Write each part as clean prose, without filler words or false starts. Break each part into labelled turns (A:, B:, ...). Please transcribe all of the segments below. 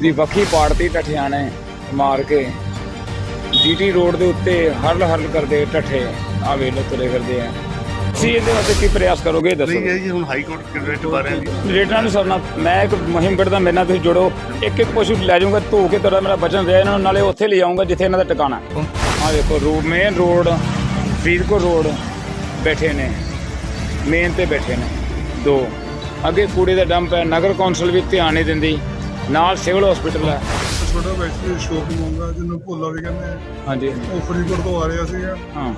A: ਦੀ ਵੱਖੀ ਪਾੜਤੀ ਢੱਠਿਆਂ ਨੇ ਮਾਰ ਕੇ GT road ਦੇ ਉੱਤੇ ਹਰਲ ਹਰਲ ਕਰਦੇ ਢੱਠੇ ਆ ਵੇਲੇ ਤੁਰੇ ਫਿਰਦੇ ਆ। ਤੁਸੀਂ ਇਹਦੇ ਵਾਸਤੇ ਕੀ ਪ੍ਰਯਾਸ ਕਰੋਗੇ ਦੱਸੋ?
B: ਨਹੀਂ ਹੈ ਜੀ, ਹੁਣ ਹਾਈ ਕੋਰਟ ਦੇ ਰੇਟ ਬਾਰੇ ਜੀ
A: ਰੇਟਾਂ ਨੂੰ ਸਰਨਾ ਮੈਂ ਇੱਕ ਮੁਹਿੰਮ ਕੱਢਦਾ, ਮੇਰੇ ਨਾਲ ਤੁਸੀਂ ਜੁੜੋ। ਇੱਕ ਇੱਕ ਪਸ਼ੂ ਲੈ ਜਾਊਂਗਾ ਧੋ ਕੇ, ਤੁਹਾਡਾ ਮੇਰਾ ਵਚਨ ਰਿਹਾ ਇਹਨਾਂ ਨੂੰ, ਨਾਲੇ ਉੱਥੇ ਲੈ ਜਾਊਂਗਾ ਜਿੱਥੇ ਇਹਨਾਂ ਦਾ ਟਿਕਾਣਾ। ਆਹ ਦੇਖੋ road, main road Faridkot road ਬੈਠੇ ਨੇ, ਮੇਨ ਤੇ ਬੈਠੇ ਨੇ ਦੋ। ਅੱਗੇ ਕੂੜੇ ਦਾ ਡੰਪ ਹੈ, ਨਗਰ ਕੌਂਸਲ ਵੀ ਧਿਆਨ ਨਹੀਂ ਦਿੰਦੀ, ਨਾਲ ਸਿਵਲ ਹਸਪੀਟਲ ਹੈ।
C: ਛੋਟਾ ਬੈਠੀ ਸ਼ੋਕ ਮੰਗਾ ਜਿਹਨੂੰ ਭੋਲਾ ਵੀ ਕਹਿੰਦੇ ਆ।
A: ਹਾਂਜੀ
C: ਉਹ ਫਰੀਦਕੋਟ ਤੋਂ ਆ ਰਿਹਾ ਸੀਗਾ,
A: ਹਾਂ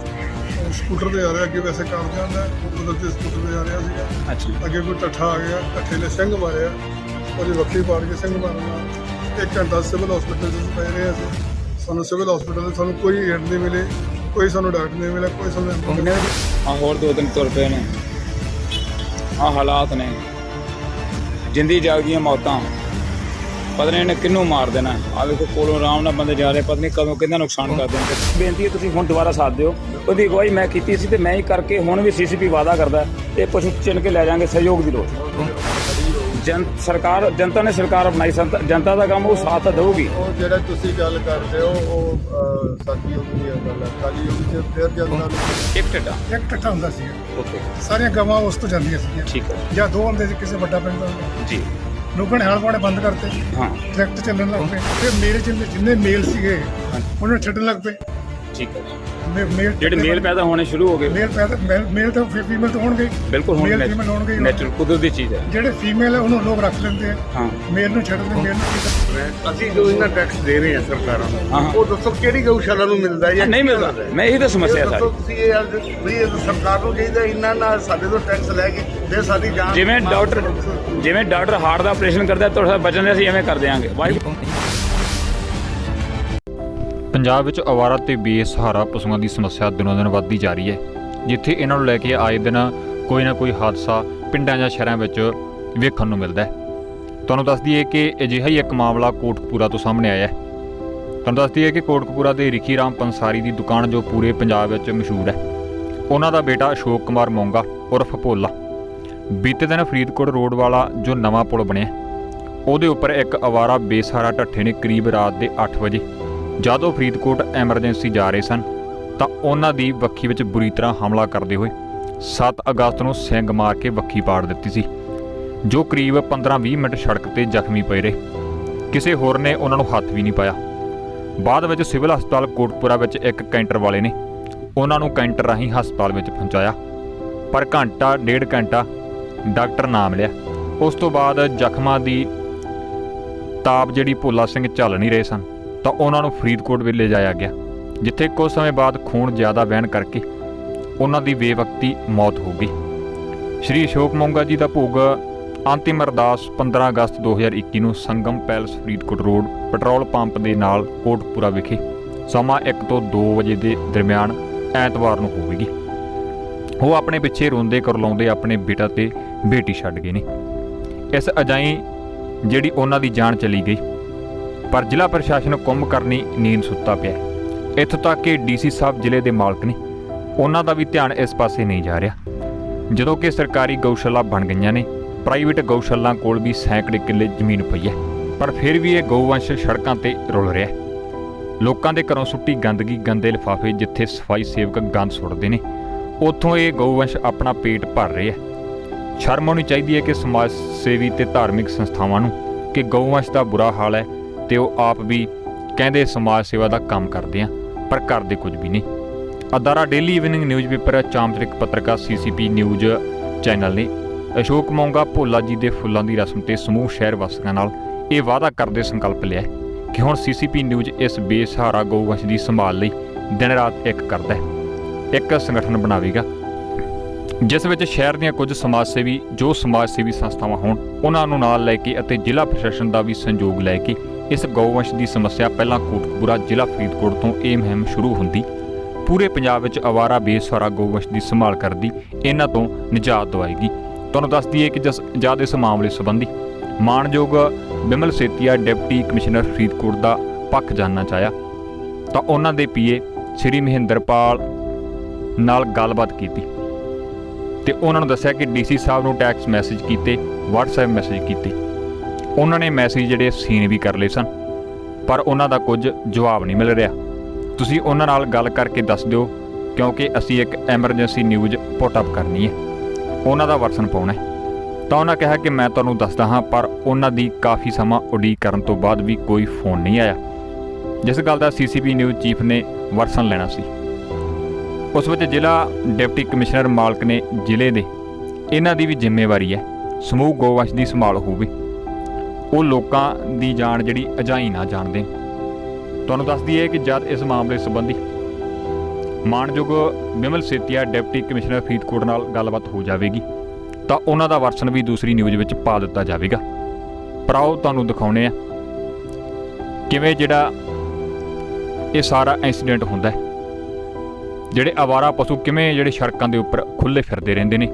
C: ਸਕੂਟਰ ਤੇ ਆ ਰਿਹਾ, ਅੱਗੇ ਵੈਸੇ ਕਾਰ ਜਾਂਦਾ, ਉਧਰ ਤੇ ਸਕੂਟਰ ਤੇ ਆ ਰਿਹਾ ਸੀਗਾ।
A: ਅੱਛਾ
C: ਅੱਗੇ ਕੋਈ ਟੱਠਾ ਆ ਗਿਆ, ਟੱਠੇ ਨੇ ਸਿੰਘ ਮਾਰਿਆ, ਉਹਦੀ ਵੱਖਰੀ ਪਾੜ ਕੇ ਸਿੰਘ ਮਾਰਨਾ। 1 ਘੰਟਾ ਸਿਵਲ ਹਸਪੀਟਲ 'ਚ ਪਏ ਰਹੇ ਅਸੀਂ। ਸਾਨੂੰ ਸਿਵਲ ਹਸਪੀਟਲ 'ਚ ਸਾਨੂੰ ਕੋਈ ਏਡ ਨਹੀਂ ਮਿਲੇ, ਕੋਈ ਸਾਨੂੰ ਡਾਕਟਰ ਨਹੀਂ ਮਿਲਿਆ, ਕੋਈ ਸਾਨੂੰ
A: ਆ ਹੋਰ 2 ਦਿਨ ਤੁਰ ਪਏ ਨੇ। ਆ ਹਾਲਾਤ ਨੇ, ਜਿੰਦੀ ਜਾਗਦੀਆਂ ਮੌਤਾਂ, ਪਤਾ ਨਹੀਂ ਇਹਨੇ ਕਿਹਨੂੰ ਮਾਰ ਦੇਣਾ। ਆ ਵੇਖੋ ਕੋਲੋਂ ਆਰਾਮ ਨਾਲ ਬੰਦੇ ਜਾ ਰਹੇ, ਪਤਾ ਨਹੀਂ ਕਦੋਂ ਕਿਹਦਾ ਨੁਕਸਾਨ ਕਰ ਦੇਣਗੇ। ਬੇਨਤੀ ਹੈ ਤੁਸੀਂ ਹੁਣ ਦੁਬਾਰਾ ਸਾਥ ਦਿਓ। ਉਹਦੀ ਅਗਵਾਈ ਮੈਂ ਕੀਤੀ ਸੀ ਤੇ ਮੈਂ ਹੀ ਕਰਕੇ ਹੁਣ ਵੀ ਸੀਸੀਪੀ ਵਾਅਦਾ ਕਰਦਾ ਇਹ ਪਸ਼ੂ ਚਿਣ ਕੇ ਲੈ ਜਾਾਂਗੇ। ਸਹਿਯੋਗ ਦੀ ਲੋੜ ਸਰਕਾਰ, ਜਨਤਾ ਨੇ ਸਰਕਾਰ ਬਣਾਈ, ਜਨਤਾ ਦਾ ਕੰਮ ਉਹ ਸਾਥ ਤਾਂ ਦੇਊਗੀ।
D: ਉਹ ਜਿਹੜਾ ਤੁਸੀਂ ਗੱਲ ਕਰਦੇ ਹੋ ਉਹ ਸਾਡੀ ਹੋਊਗੀ ਗੱਲ, ਕਾਲੀ ਯੁੱਗ 'ਚ ਫਿਰ ਜਨਤਾ
A: ਇੱਕ ਢੱਡਾ
C: ਇੱਕ ਟੱਠਾ ਹੁੰਦਾ ਸੀਗਾ।
A: ਓਕੇ
C: ਸਾਰੀਆਂ ਗਵਾਂ ਉਸ ਤੋਂ ਜਾਂਦੀਆਂ ਸੀਗੀਆਂ,
A: ਠੀਕ ਹੈ
C: ਜਾਂ 2 ਹੁੰਦੇ ਸੀ ਕਿਸੇ ਵੱਡਾ ਪਿੰਡ ਦਾ।
A: ਜੀ।
C: ਲੋਕਾਂ ਨੇ ਹਲ ਪਾਉਣੇ ਬੰਦ ਕਰਤੇ,
A: ਹਾਂ
C: ਟਰੈਕਟਰ ਚੱਲਣ ਲੱਗ ਪਏ। ਫਿਰ ਮੇਰੇ ਜਿੰਨੇ ਮੇਲ ਸੀਗੇ ਉਹਨਾਂ ਨੂੰ ਛੱਡਣ ਲੱਗ ਪਏ।
A: ਠੀਕ ਹੈ।
C: ਮੇਲ
A: ਜਿਹੜੇ ਮੇਲ ਪੈਦਾ ਹੋਣੇ ਸ਼ੁਰੂ ਹੋ ਗਏ,
C: ਮੇਲ ਤਾਂ ਫੀਮੇਲ ਤਾਂ ਹੋਣਗੇ,
A: ਬਿਲਕੁਲ
C: ਮੇਲ ਫੀਮੇਲ ਹੋਣਗੇ।
A: ਨੈਚੁਰਲ ਕੁਦਰਤੀ ਚੀਜ਼ ਹੈ।
C: ਜਿਹੜੇ ਫੀਮੇਲ ਹੈ ਉਹਨੂੰ ਲੋਕ ਰੱਖ ਲੈਂਦੇ ਆ,
A: ਹਾਂ
C: ਮੇਲ ਨੂੰ ਛੱਡਦੇ, ਮੇਲ ਨੂੰ
B: ਅਸੀਂ ਜੋ ਇਹਨਾਂ ਟੈਕਸ ਦੇ ਰਹੇ ਹਾਂ ਸਰਕਾਰਾਂ
A: ਹਾਂ।
B: ਨੂੰ, ਉਹ ਦੱਸੋ ਕਿਹੜੀ ਗਊਸ਼ਾਲਾ ਨੂੰ ਮਿਲਦਾ ਹੈ ਜਾਂ
A: ਨਹੀਂ ਮਿਲਦਾ। ਮੈਂ ਇਹੀ ਤਾਂ ਸਮੱਸਿਆ
B: ਦੱਸੋ
A: ਸਾਰੀ।
B: ਤੁਸੀਂ ਇਹ ਵੀ ਇਹ ਸਰਕਾਰ ਨੂੰ ਚਾਹੀਦਾ ਇੰਨਾ ਨਾ ਸਾਡੇ ਤੋਂ ਟੈਕਸ ਲੈ ਕੇ ਦੇ ਸਾਡੀ ਜਾਨ।
A: ਜਿਵੇਂ ਡਾਕਟਰ ਹਾਰਟ ਦਾ ਆਪਰੇਸ਼ਨ ਕਰਦਾ ਤੁਹਾਡਾ ਬਚਨ ਦੇ ਅਸੀਂ ਐਵੇਂ ਕਰ ਦਿਆਂਗੇ। ਵਾਹਿਗੁਰੂ।
E: ਪੰਜਾਬ ਵਿੱਚ ਅਵਾਰਾ ਤੇ ਬੇਸਹਾਰਾ ਪਸ਼ੂਆਂ ਦੀ ਸਮੱਸਿਆ ਦਿਨੋਂ ਦਿਨ ਵੱਧਦੀ ਜਾ ਰਹੀ ਹੈ, ਜਿੱਥੇ ਇਹਨਾਂ ਨੂੰ ਲੈ ਕੇ ਆਏ ਦਿਨ ਕੋਈ ਨਾ ਕੋਈ ਹਾਦਸਾ ਪਿੰਡਾਂ ਜਾਂ ਸ਼ਹਿਰਾਂ ਵਿੱਚ ਵੇਖਣ ਨੂੰ ਮਿਲਦਾ ਹੈ। ਤੁਹਾਨੂੰ ਦੱਸ ਦਈਏ ਕਿ ਅਜਿਹਾ ਹੀ ਇੱਕ ਮਾਮਲਾ ਕੋਟਕਪੂਰਾ ਤੋਂ ਸਾਹਮਣੇ ਆਇਆ ਹੈ। ਤੁਹਾਨੂੰ ਦੱਸ ਦਈਏ ਕਿ ਕੋਟਕਪੂਰਾ ਦੇ ਰਿਖੀ ਰਾਮ ਪੰਸਾਰੀ ਦੀ ਦੁਕਾਨ ਜੋ ਪੂਰੇ ਪੰਜਾਬ ਵਿੱਚ ਮਸ਼ਹੂਰ ਹੈ, ਉਹਨਾਂ ਦਾ ਬੇਟਾ ਅਸ਼ੋਕ ਕੁਮਾਰ ਮੋਂਗਾ ਉਰਫ ਭੋਲਾ ਬੀਤੇ ਦਿਨ ਫਰੀਦਕੋਟ ਰੋਡ ਵਾਲਾ ਜੋ ਨਵਾਂ ਪੁਲ ਬਣਿਆ ਉਹਦੇ ਉੱਪਰ ਇੱਕ ਅਵਾਰਾ ਬੇਸਹਾਰਾ ਢੱਠੇ ਨੇ ਕਰੀਬ ਰਾਤ ਦੇ 8 ਵਜੇ ਜਦੋਂ ਫਰੀਦਕੋਟ ਐਮਰਜੈਂਸੀ ਜਾ ਰਹੇ ਸਨ ਤਾਂ ਉਹਨਾਂ ਦੀ ਵੱਖੀ ਵਿੱਚ ਬੁਰੀ ਤਰ੍ਹਾਂ ਹਮਲਾ ਕਰਦੇ ਹੋਏ 7 ਅਗਸਤ ਨੂੰ ਸਿੰਗ ਮਾਰ ਕੇ ਵੱਖੀ ਪਾੜ ਦਿੱਤੀ ਸੀ, ਜੋ ਕਰੀਬ 15-20 ਮਿੰਟ ਸੜਕ ਤੇ ਜ਼ਖਮੀ ਪਏ ਰਹੇ। ਕਿਸੇ ਹੋਰ ਨੇ ਉਹਨਾਂ ਨੂੰ ਹੱਥ ਵੀ ਨਹੀਂ ਪਾਇਆ। ਬਾਅਦ ਵਿੱਚ ਸਿਵਲ ਹਸਪਤਾਲ ਕੋਟਕਪੂਰਾ ਵਿੱਚ ਇੱਕ ਕੈਂਟਰ ਵਾਲੇ ਨੇ ਉਹਨਾਂ ਨੂੰ ਕੈਂਟਰ ਰਾਹੀਂ ਹਸਪਤਾਲ ਵਿੱਚ ਪਹੁੰਚਾਇਆ, ਪਰ ਘੰਟਾ ਡੇਢ ਘੰਟਾ ਡਾਕਟਰ ਨਾ ਮਿਲਿਆ। ਉਸ ਤੋਂ ਬਾਅਦ ਜ਼ਖਮਾਂ ਦੀ ਤਾਪ ਜਿਹੜੀ ਭੋਲਾ ਸਿੰਘ ਝੱਲ ਨਹੀਂ ਰਹੇ ਸਨ ਤਾਂ ਉਹਨਾਂ ਨੂੰ ਫਰੀਦਕੋਟ ਵੀ ਲਿਜਾਇਆ ਗਿਆ, ਜਿੱਥੇ ਕੁਝ ਸਮੇਂ ਬਾਅਦ ਖੂਨ ਜ਼ਿਆਦਾ ਵਹਿਣ ਕਰਕੇ ਉਹਨਾਂ ਦੀ ਬੇਵਕਤੀ ਮੌਤ ਹੋ ਗਈ। ਸ਼੍ਰੀ ਅਸ਼ੋਕ ਮੋਂਗਾ ਜੀ ਦਾ ਭੋਗ ਅੰਤਿਮ ਅਰਦਾਸ 15 ਅਗਸਤ 2021 ਨੂੰ Sangam palace Faridkot road petrol pump ਦੇ ਨਾਲ ਕੋਟਕਪੂਰਾ ਵਿਖੇ ਸਮਾਂ 1 ਤੋਂ 2 ਵਜੇ ਦੇ ਦਰਮਿਆਨ ਐਤਵਾਰ ਨੂੰ ਹੋਵੇਗੀ। ਉਹ ਆਪਣੇ ਪਿੱਛੇ ਰੋਂਦੇ ਕਰਲਾਉਂਦੇ ਆਪਣੇ ਬੇਟਾ ਤੇ ਬੇਟੀ ਛੱਡ ਗਏ ਨੇ। ਇਸ ਅਜਾਈ ਜਿਹੜੀ ਉਹਨਾਂ ਦੀ ਜਾਨ ਚਲੀ ਗਈ, ਪਰ ਜ਼ਿਲ੍ਹਾ ਪ੍ਰਸ਼ਾਸਨ ਕੁੰਭ ਕਰਨੀ ਨੀਂਦ ਸੁੱਤਾ ਪਿਆ। ਇੱਥੋਂ ਤੱਕ ਕਿ ਡੀਸੀ ਸਾਹਿਬ ਜ਼ਿਲ੍ਹੇ ਦੇ ਮਾਲਕ ਨੇ, ਉਹਨਾਂ ਦਾ ਵੀ ਧਿਆਨ ਇਸ ਪਾਸੇ ਨਹੀਂ ਜਾ ਰਿਹਾ। ਜਦੋਂ ਕਿ ਸਰਕਾਰੀ ਗਊਸ਼ਾਲਾ ਬਣ ਗਈਆਂ ਨੇ, ਪ੍ਰਾਈਵੇਟ ਗਊਸ਼ਾਲਾ ਕੋਲ ਵੀ ਸੈਂਕੜੇ ਕਿੱਲੇ ਜ਼ਮੀਨ ਪਈ ਹੈ, ਪਰ ਫਿਰ ਵੀ ਇਹ ਗਊਵੰਸ਼ ਸੜਕਾਂ ਤੇ ਰੁਲ ਰਿਹਾ। ਲੋਕਾਂ ਦੇ ਘਰੋਂ ਸੁੱਟੀ ਗੰਦਗੀ, ਗੰਦੇ ਲਿਫਾਫੇ ਜਿੱਥੇ ਸਫਾਈ ਸੇਵਕ ਗੰਦ ਸੁੱਟਦੇ ਨੇ, ਉੱਥੋਂ ਇਹ ਗਊਵੰਸ਼ ਆਪਣਾ ਪੇਟ ਭਰ ਰਹੇ ਹੈ। ਸ਼ਰਮ ਆਉਣੀ ਚਾਹੀਦੀ ਹੈ ਕਿ ਸਮਾਜ ਸੇਵੀ ਤੇ ਧਾਰਮਿਕ ਸੰਸਥਾਵਾਂ ਨੂੰ ਕਿ ਗਊਵੰਸ਼ ਦਾ ਬੁਰਾ ਹਾਲ ਹੈ ਤੇ ਉਹ ਆਪ ਵੀ ਕਹਿੰਦੇ ਸਮਾਜ ਸੇਵਾ ਦਾ ਕੰਮ ਕਰਦੇ ਆ, ਪਰ ਕਰਦੇ ਕੁਝ ਵੀ ਨਹੀਂ। ਅਦਾਰਾ ਡੇਲੀ ਇਵਨਿੰਗ ਨਿਊਜ਼ਪੇਪਰ ਚਾਮਚਰਿਕ ਪੱਤਰਕਾਰ CCP ਨਿਊਜ਼ ਚੈਨਲ ਨੇ ਅਸ਼ੋਕ ਮੋਂਗਾ ਭੋਲਾ ਜੀ ਦੇ ਫੁੱਲਾਂ ਦੀ ਰਸਮ ਤੇ ਸਮੂਹ ਸ਼ਹਿਰ ਵਾਸੀਆਂ ਨਾਲ ਇਹ ਵਾਅਦਾ ਕਰਦੇ ਸੰਕਲਪ ਲਿਆ ਕਿ ਹੁਣ CCP ਨਿਊਜ਼ ਇਸ ਬੇਸਹਾਰਾ ਗਊਵੰਸ਼ ਦੀ ਸੰਭਾਲ ਲਈ ਦਿਨ ਰਾਤ ਇੱਕ ਕਰਦਾ ਹੈ, ਇੱਕ ਸੰਗਠਨ ਬਣਾਵੇਗਾ ਜਿਸ ਵਿੱਚ ਸ਼ਹਿਰ ਦੀਆਂ ਕੁਝ ਸਮਾਜ ਸੇਵੀ ਜੋ ਸਮਾਜ ਸੇਵੀ ਸੰਸਥਾਵਾਂ ਹੋਣ ਉਹਨਾਂ ਨੂੰ ਨਾਲ ਲੈ ਕੇ ਅਤੇ ਜ਼ਿਲ੍ਹਾ ਪ੍ਰਸ਼ਾਸਨ ਦਾ ਵੀ ਸਹਿਯੋਗ ਲੈ ਕੇ ਇਸ ਗਊਵੰਸ਼ ਦੀ ਸਮੱਸਿਆ ਪਹਿਲਾਂ ਕੋਟਕਪੂਰਾ ਜ਼ਿਲ੍ਹਾ ਫਰੀਦਕੋਟ ਤੋਂ ਇਹ ਮੁਹਿੰਮ ਸ਼ੁਰੂ ਹੁੰਦੀ ਪੂਰੇ ਪੰਜਾਬ ਵਿੱਚ ਅਵਾਰਾ ਬੇਸਹਾਰਾ ਗਊਵੰਸ਼ ਦੀ ਸੰਭਾਲ ਕਰਦੀ ਇਹਨਾਂ ਤੋਂ ਨਿਜਾਤ ਦਵਾਏਗੀ। ਤੁਹਾਨੂੰ ਦੱਸ ਦਈਏ ਕਿ ਜਦ ਇਸ ਮਾਮਲੇ ਸੰਬੰਧੀ ਮਾਣਯੋਗ ਬਿਮਲ ਸੇਤੀਆ ਡਿਪਟੀ ਕਮਿਸ਼ਨਰ ਫਰੀਦਕੋਟ ਦਾ ਪੱਖ ਜਾਣਨਾ ਚਾਹਿਆ ਤਾਂ ਉਹਨਾਂ ਦੇ PA ਸ਼੍ਰੀ ਮਹਿੰਦਰਪਾਲ ਨਾਲ ਗੱਲਬਾਤ ਕੀਤੀ ਤੇ ਉਹਨਾਂ ਨੂੰ ਦੱਸਿਆ ਕਿ DC ਸਾਹਿਬ ਨੂੰ ਟੈਕਸਟ ਮੈਸੇਜ ਕੀਤੇ, WhatsApp ਮੈਸੇਜ ਕੀਤੇ ਉਹਨਾਂ ਨੇ ਮੈਸੇਜ ਜਿਹੜੇ ਸੀਨ ਵੀ ਕਰ ਲਏ ਸਨ, ਪਰ ਉਹਨਾਂ ਦਾ ਕੁਝ ਜਵਾਬ ਨਹੀਂ ਮਿਲ ਰਿਹਾ। ਤੁਸੀਂ ਉਹਨਾਂ ਨਾਲ ਗੱਲ ਕਰਕੇ ਦੱਸ ਦਿਓ, ਕਿਉਂਕਿ ਅਸੀਂ ਇੱਕ ਐਮਰਜੈਂਸੀ ਨਿਊਜ਼ ਪੁੱਟ ਅਪ ਕਰਨੀ ਹੈ, ਉਹਨਾਂ ਦਾ ਵਰਸ਼ਨ ਪਾਉਣਾ ਹੈ। ਤਾਂ ਉਹਨਾਂ ਕਿਹਾ ਕਿ ਮੈਂ ਤੁਹਾਨੂੰ ਦੱਸਦਾ ਹਾਂ, ਪਰ ਉਹਨਾਂ ਦੀ ਕਾਫੀ ਸਮਾਂ ਉਡੀਕ ਕਰਨ ਤੋਂ ਬਾਅਦ ਵੀ ਕੋਈ ਫੋਨ ਨਹੀਂ ਆਇਆ, ਜਿਸ ਗੱਲ ਦਾ CCP ਨਿਊਜ਼ ਚੀਫ ਨੇ ਵਰਸ਼ਨ ਲੈਣਾ ਸੀ। ਉਸ ਵਿੱਚ ਜ਼ਿਲ੍ਹਾ ਡਿਪਟੀ ਕਮਿਸ਼ਨਰ ਮਾਲਕ ਨੇ ਜ਼ਿਲ੍ਹੇ ਦੇ ਇਹਨਾਂ ਦੀ ਵੀ ਜ਼ਿੰਮੇਵਾਰੀ ਹੈ ਸਮੂਹ ਗੋਵੰਸ਼ ਦੀ ਸੰਭਾਲ ਹੋਵੇ, ਉਹ ਲੋਕਾਂ ਦੀ ਜਾਨ ਜਿਹੜੀ ਅਜਾਈ ਨਾ ਜਾਣ ਦੇਣ। ਤੁਹਾਨੂੰ ਦੱਸ ਦਈਏ ਕਿ ਜਦ ਇਸ ਮਾਮਲੇ ਸੰਬੰਧੀ ਮਾਣਯੋਗ ਬਿਮਲ ਸੇਤੀਆ ਡਿਪਟੀ ਕਮਿਸ਼ਨਰ ਫਰੀਦਕੋਟ ਨਾਲ ਗੱਲਬਾਤ ਹੋ ਜਾਵੇਗੀ ਤਾਂ ਉਹਨਾਂ ਦਾ ਵਰਸ਼ਨ ਵੀ ਦੂਸਰੀ ਨਿਊਜ਼ ਵਿੱਚ ਪਾ ਦਿੱਤਾ ਜਾਵੇਗਾ। ਪਰ ਆਓ ਤੁਹਾਨੂੰ ਦਿਖਾਉਂਦੇ ਆ ਕਿਵੇਂ ਜਿਹੜਾ ਇਹ ਸਾਰਾ ਇੰਸੀਡੈਂਟ ਹੁੰਦਾ ਹੈ, ਜਿਹੜੇ ਅਵਾਰਾ ਪਸ਼ੂ ਕਿਵੇਂ ਜਿਹੜੇ ਸੜਕਾਂ ਦੇ ਉੱਪਰ ਖੁੱਲ੍ਹੇ ਫਿਰਦੇ ਰਹਿੰਦੇ ਨੇ,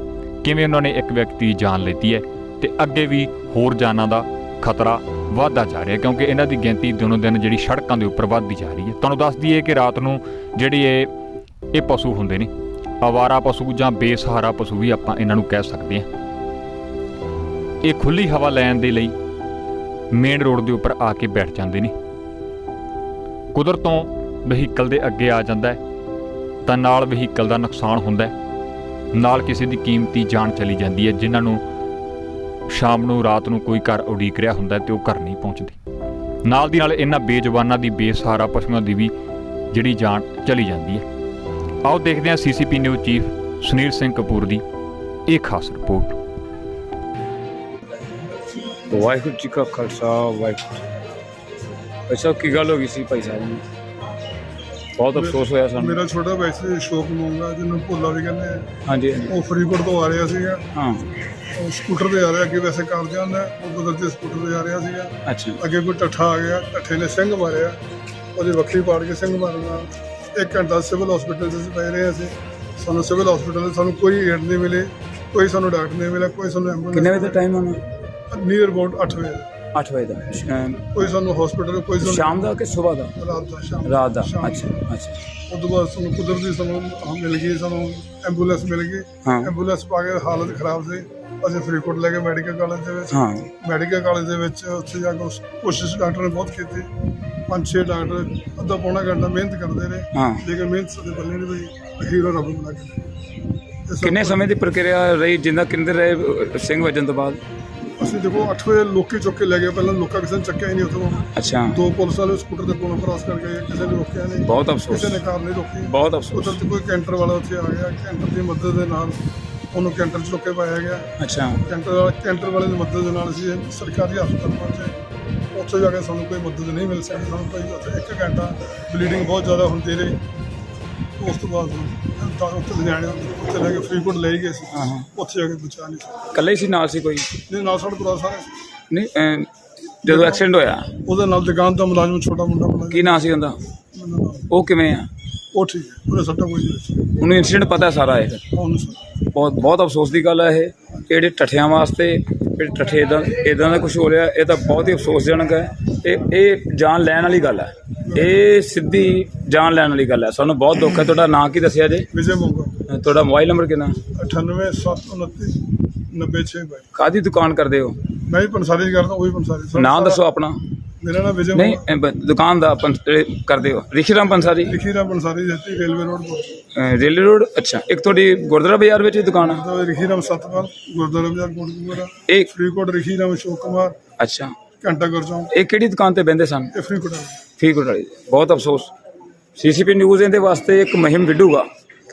E: ਕਿਵੇਂ ਉਹਨਾਂ ਨੇ ਇੱਕ ਵਿਅਕਤੀ ਦੀ ਜਾਨ ਲੈਤੀ ਹੈ ਤੇ ਅੱਗੇ ਵੀ ਹੋਰ ਜਾਨਾਂ ਦਾ ਖਤਰਾ ਵੱਧਦਾ ਜਾ ਰਿਹਾ, ਕਿਉਂਕਿ ਇਹਨਾਂ ਦੀ ਗਿਣਤੀ ਦਿਨੋਂ ਦਿਨ ਜਿਹੜੀ ਸੜਕਾਂ ਦੇ ਉੱਪਰ ਵੱਧਦੀ ਜਾ ਰਹੀ ਹੈ। ਤੁਹਾਨੂੰ ਦੱਸ ਦਈਏ ਕਿ ਰਾਤ ਨੂੰ ਜਿਹੜੀ ਇਹ ਪਸ਼ੂ ਹੁੰਦੇ ਨੇ, ਅਵਾਰਾ ਪਸ਼ੂ ਜਾਂ ਬੇਸਹਾਰਾ ਪਸ਼ੂ ਵੀ ਆਪਾਂ ਇਹਨਾਂ ਨੂੰ ਕਹਿ ਸਕਦੇ ਹਾਂ, ਇਹ ਖੁੱਲ੍ਹੀ ਹਵਾ ਲੈਣ ਦੇ ਲਈ ਮੇਨ ਰੋਡ ਦੇ ਉੱਪਰ ਆ ਕੇ ਬੈਠ ਜਾਂਦੇ ਨੇ। ਕੁਦਰਤੋਂ ਵਹੀਕਲ ਦੇ ਅੱਗੇ ਆ ਜਾਂਦਾ ਹੈ ਤਾਂ ਨਾਲ ਵਹੀਕਲ ਦਾ ਨੁਕਸਾਨ ਹੁੰਦਾ ਹੈ, ਨਾਲ ਕਿਸੇ ਦੀ ਕੀਮਤੀ ਜਾਨ ਚਲੀ ਜਾਂਦੀ ਹੈ, ਜਿਨ੍ਹਾਂ ਨੂੰ ਸ਼ਾਮ ਨੂੰ ਰਾਤ ਨੂੰ ਕੋਈ ਘਰ ਉਡੀਕ ਰਿਹਾ ਹੁੰਦਾ ਤੇ ਉਹ ਘਰ ਨਹੀਂ ਪਹੁੰਚਦੇ। ਨਾਲ ਦੀ ਨਾਲ ਇਹਨਾਂ ਬੇਜ਼ੁਬਾਨਾਂ ਦੀ ਬੇਸਹਾਰਾ ਪਸ਼ੂਆਂ ਦੀ ਵੀ ਜਿਹੜੀ ਜਾਨ ਚਲੀ ਜਾਂਦੀ ਹੈ। ਆਓ ਦੇਖਦੇ ਹਾਂ CCP news chief Sunil Singh Kapoor ਦੀ ਇਹ ਖਾਸ ਰਿਪੋਰਟ।
A: ਵਾਹਿਗੁਰੂ ਜੀ ਕਾ ਖਾਲਸਾ ਵਾਹਿਗੁਰੂ। ਅੱਛਾ, ਕੀ ਗੱਲ ਹੋ ਗਈ ਸੀ ਭਾਈ ਸਾਹਿਬ ਨੂੰ? ਬਹੁਤ ਅਫਸੋਸ ਹੋਇਆ ਸਾਨੂੰ।
C: ਮੇਰਾ ਛੋਟਾ ਭਾਈ ਸੀ ਅਸ਼ੋਕ ਮੋਂਗਾ, ਜਿਹਨੂੰ ਭੋਲਾ ਵੀ ਕਹਿੰਦੇ ਆ।
A: ਹਾਂਜੀ
C: ਉਹ ਫਰੀਦਕੋਟ ਤੋਂ ਆ ਰਿਹਾ ਸੀਗਾ।
A: ਹਾਂ।
C: ਉਹ ਸਕੂਟਰ ਤੇ ਆ ਰਿਹਾ, ਅੱਗੇ ਵੈਸੇ ਕਾਰ ਜਾਂਦਾ, ਉਹ ਕੁਦਰਤੀ ਸਕੂਟਰ ਤੇ ਆ ਰਿਹਾ ਸੀਗਾ।
A: ਅੱਛਾ।
C: ਅੱਗੇ ਕੋਈ ਟੱਠਾ ਆ ਗਿਆ, ਟੱਠੇ ਨੇ ਸਿੰਘ ਮਾਰਿਆ, ਉਹਦੀ ਵੱਖਰੀ ਪਾੜ ਕੇ ਸਿੰਘ ਮਾਰਨਾ। 1 ਘੰਟਾ ਸਿਵਲ ਹਸਪੀਟਲ 'ਚ ਪਏ ਰਹੇ ਅਸੀਂ। ਸਾਨੂੰ ਸਿਵਲ ਹਸਪੀਟਲ 'ਚ ਸਾਨੂੰ ਕੋਈ ਏਡ ਨਹੀਂ ਮਿਲੇ, ਕੋਈ ਸਾਨੂੰ ਡਾਕਟਰ ਨਹੀਂ ਮਿਲਿਆ, ਕੋਈ ਸਾਨੂੰ ਐਂਬੂਲੈਂਸ।
A: ਕਿੰਨੇ ਵਜੇ ਦਾ ਟਾਈਮ ਹੋਣਾ?
C: ਨੀਅਰ ਅਬਾਊਟ 8 ਵਜੇ।
A: 8 ਵਜੇ ਦਾ।
C: ਕੋਈ ਸਾਨੂੰ ਹਸਪੀਟਲ, ਕੋਈ ਸਾਨੂੰ
A: ਸ਼ਾਮ ਦਾ ਕਿ ਸਵੇਰ ਦਾ?
C: ਰਾਤ ਦਾ। ਸ਼ਾਮ
A: ਰਾਤ ਦਾ।
C: ਸ਼ਾਮ।
A: ਅੱਛਾ ਅੱਛਾ।
C: ਉਸ ਤੋਂ ਬਾਅਦ ਸਾਨੂੰ ਕੁਦਰਤੀ ਸਾਨੂੰ ਮਿਲ ਗਈ, ਸਾਨੂੰ ਐਂਬੂਲੈਂਸ ਮਿਲ ਗਈ।
A: ਹਾਂ।
C: ਐਂਬੂਲੈਂਸ ਪਾ ਕੇ ਹਾਲਤ ਖਰਾਬ ਸੀ, ਅਸੀਂ ਫਰੀਦਕੋਟ ਲੈ ਕੇ ਮੈਡੀਕਲ ਕਾਲਜ ਦੇ ਵਿੱਚ।
A: ਹਾਂ।
C: ਮੈਡੀਕਲ ਕਾਲਜ ਦੇ ਵਿੱਚ ਉੱਥੇ ਜਾ ਕੇ ਕੋਸ਼ਿਸ਼ ਡਾਕਟਰ ਨੇ ਬਹੁਤ ਕੀਤੀ, 5-6 ਡਾਕਟਰ ਅੱਧਾ ਪੌਣਾ ਘੰਟਾ ਮਿਹਨਤ ਕਰਦੇ ਰਹੇ।
A: ਹਾਂ।
C: ਲੇਕਿਨ ਮਿਹਨਤ ਸਾਡੇ ਬੱਲੇ ਨਹੀਂ ਪਈ। ਹੀਰੋ ਰੱਬ ਬਣਾ ਕੇ।
A: ਕਿੰਨੇ ਸਮੇਂ ਦੀ ਪ੍ਰਕਿਰਿਆ ਰਹੀ ਜਿੰਦਾ ਕਿੰਨੇ ਰਹੇ ਸਿੰਘ ਵੱਜਣ ਤੋਂ ਬਾਅਦ?
C: ਅਸੀਂ ਦੇਖੋ 8 ਵਜੇ ਲੋਕੀ ਚੁੱਕ ਕੇ ਲੈ ਗਏ, ਪਹਿਲਾਂ ਲੋਕਾਂ ਕਿਸੇ ਨੇ ਚੱਕਿਆ ਹੀ ਨਹੀਂ ਉੱਥੋਂ।
A: ਅੱਛਾ।
C: 2 ਪੁਲਿਸ ਵਾਲੇ ਸਕੂਟਰ ਤੇ ਕੋਲੋਂ ਕ੍ਰਾਸ ਕਰ ਗਏ, ਕਿਸੇ ਨੇ ਰੋਕਿਆ ਨਹੀਂ।
A: ਬਹੁਤ ਅਫਸੋਸ।
C: ਕਿਸੇ ਨੇ ਕਾਰ ਨਹੀਂ ਰੋਕੀ।
A: ਬਹੁਤ ਅਫਸੋਸ।
C: ਉਧਰ ਤੇ ਕੋਈ ਕੈਂਟਰ ਵਾਲਾ ਉੱਥੇ ਆ ਗਿਆ, ਕੈਂਟਰ ਦੀ ਮਦਦ ਦੇ ਨਾਲ ਉਹਨੂੰ ਕੈਂਟਰ 'ਚ ਚੁੱਕ ਕੇ ਪਾਇਆ ਗਿਆ।
A: ਅੱਛਾ।
C: ਕੈਂਟਰ ਵਾਲੇ ਦੀ ਮਦਦ ਦੇ ਨਾਲ ਅਸੀਂ ਸਰਕਾਰੀ ਹਸਪਤਾਲ ਪਹੁੰਚੇ। ਉੱਥੇ ਜਾ ਕੇ ਸਾਨੂੰ ਕੋਈ ਮਦਦ ਨਹੀਂ ਮਿਲ ਸਕੀ। ਸਾਨੂੰ ਭਾਈ ਉੱਥੇ 1 ਘੰਟਾ ਬਲੀਡਿੰਗ ਬਹੁਤ ਜ਼ਿਆਦਾ ਹੁੰਦੀ ਰਹੀ। ਉਸ ਤੋਂ ਬਾਅਦ ਉੱਥੇ ਲਿਜਾਣੇ ਉੱਥੇ ਲੈ ਕੇ ਫਰੀਦਕੋਟ ਲੈ ਗਏ ਸੀ।
A: ਹਾਂ ਹਾਂ।
C: ਉੱਥੇ ਜਾ ਕੇ ਬਚਾ ਨਹੀਂ ਸੀ।
A: ਇਕੱਲੇ ਸੀ ਨਾਲ ਸੀ ਕੋਈ?
C: ਨਹੀਂ, ਨਾਲ ਸਾਡੇ ਕੋਲ ਸਾਰੇ ਸੀ।
A: ਨਹੀਂ, ਜਦੋਂ ਐਕਸੀਡੈਂਟ ਹੋਇਆ
C: ਉਹਦੇ ਨਾਲ ਦੁਕਾਨ ਦਾ ਮੁਲਾਜ਼ਮ ਛੋਟਾ ਮੁੰਡਾ ਬਣਾ।
A: ਕੀ ਨਾਂ ਸੀ ਉਹਦਾ? ਉਹ ਕਿਵੇਂ ਆ?
C: ਉਹ ਠੀਕ ਹੈ, ਉਹਨੇ ਸੱਟਾ ਕੋਈ ਨਹੀਂ।
A: ਉਹਨੂੰ ਇੰਸੀਡੈਂਟ ਪਤਾ ਸਾਰਾ ਇਹ?
C: ਉਹਨੂੰ
A: ਬਹੁਤ ਬਹੁਤ ਅਫਸੋਸ ਦੀ ਗੱਲ ਹੈ ਇਹ। ਜਿਹੜੇ ਠੱਠਿਆਂ ਵਾਸਤੇ ਜਿਹੜੇ ਠੱਠੇ ਇੱਦਾਂ ਦਾ ਕੁਝ ਹੋ ਰਿਹਾ, ਇਹ ਤਾਂ ਬਹੁਤ ਹੀ ਅਫਸੋਸਜਨਕ ਹੈ। ਇਹ ਜਾਨ ਲੈਣ ਵਾਲੀ ਗੱਲ ਹੈ, ਇਹ ਸਿੱਧੀ ਜਾਨ ਲੈਣ ਵਾਲੀ ਗੱਲ ਹੈ। ਸਾਨੂੰ ਬਹੁਤ ਦੁੱਖ ਹੈ। ਤੁਹਾਡਾ ਨਾਂ ਕੀ ਦੱਸਿਆ ਜੇ?
C: ਵਿਜੇ ਮੋਂਗਾ।
A: ਤੁਹਾਡਾ ਮੋਬਾਈਲ ਨੰਬਰ ਕਿੰਨਾ?
C: 9879290622।
A: ਕਾਹਦੀ ਦੁਕਾਨ ਕਰਦੇ ਹੋ?
C: ਮੈਂ ਵੀ ਪੰਸਾਰੀ ਕਰਦਾ, ਉਹ ਵੀ ਪੰਸਾਰੀ।
A: ਨਾਂ ਦੱਸੋ ਆਪਣਾ।
C: ਮੇਰਾ ਨਾਮ ਵਿਜੇ
A: ਨਹੀਂ,
C: ਮੋਂਗਾ।
A: ਦੁਕਾਨ ਦਾ ਕਰਦੇ ਹੋ? ਰਿਸ਼ੀਰਾਮ ਪੰਸਾਰੀ?
C: ਰਿਖੀਰਾਮ ਪੰਸਾਰੀ ਜੱਤੀ ਰੇਲਵੇ ਰੋਡ ਤੋਂ।
A: Railway road. ਅੱਛਾ। ਇੱਕ ਤੁਹਾਡੀ ਗੁਰਦੁਆਰਾ ਬਾਜ਼ਾਰ ਵਿੱਚ ਹੀ ਦੁਕਾਨ ਹੈ?
C: ਰਿਖੀਰਾਮ ਸਤਪਾਲ ਗੁਰਦੁਆਰਾ ਬਾਜ਼ਾਰ ਕੋਟਕਪੂਰਾ।
A: ਇਹ
C: ਫਰੀਦਕੋਟ ਰਿਖੀਰਾਮ ਅਸ਼ੋਕ ਕੁਮਾਰ
A: ਅੱਛਾ।
C: ਘੰਟਾ ਘਰ ਚੌਂਕ।
A: ਇਹ ਕਿਹੜੀ ਦੁਕਾਨ ਤੇ ਬਹਿੰਦੇ ਸਨ?
C: ਇਹ ਫਰੀਦਕੋਟ ਵਾਲੀ।
A: ਫਰੀਦਕੋਟ ਵਾਲੀ। ਬਹੁਤ ਅਫਸੋਸ। CCP ਨਿਊਜ਼ ਇਹਦੇ ਵਾਸਤੇ ਇੱਕ ਮੁਹਿੰਮ ਵਿੱਢੂਗਾ।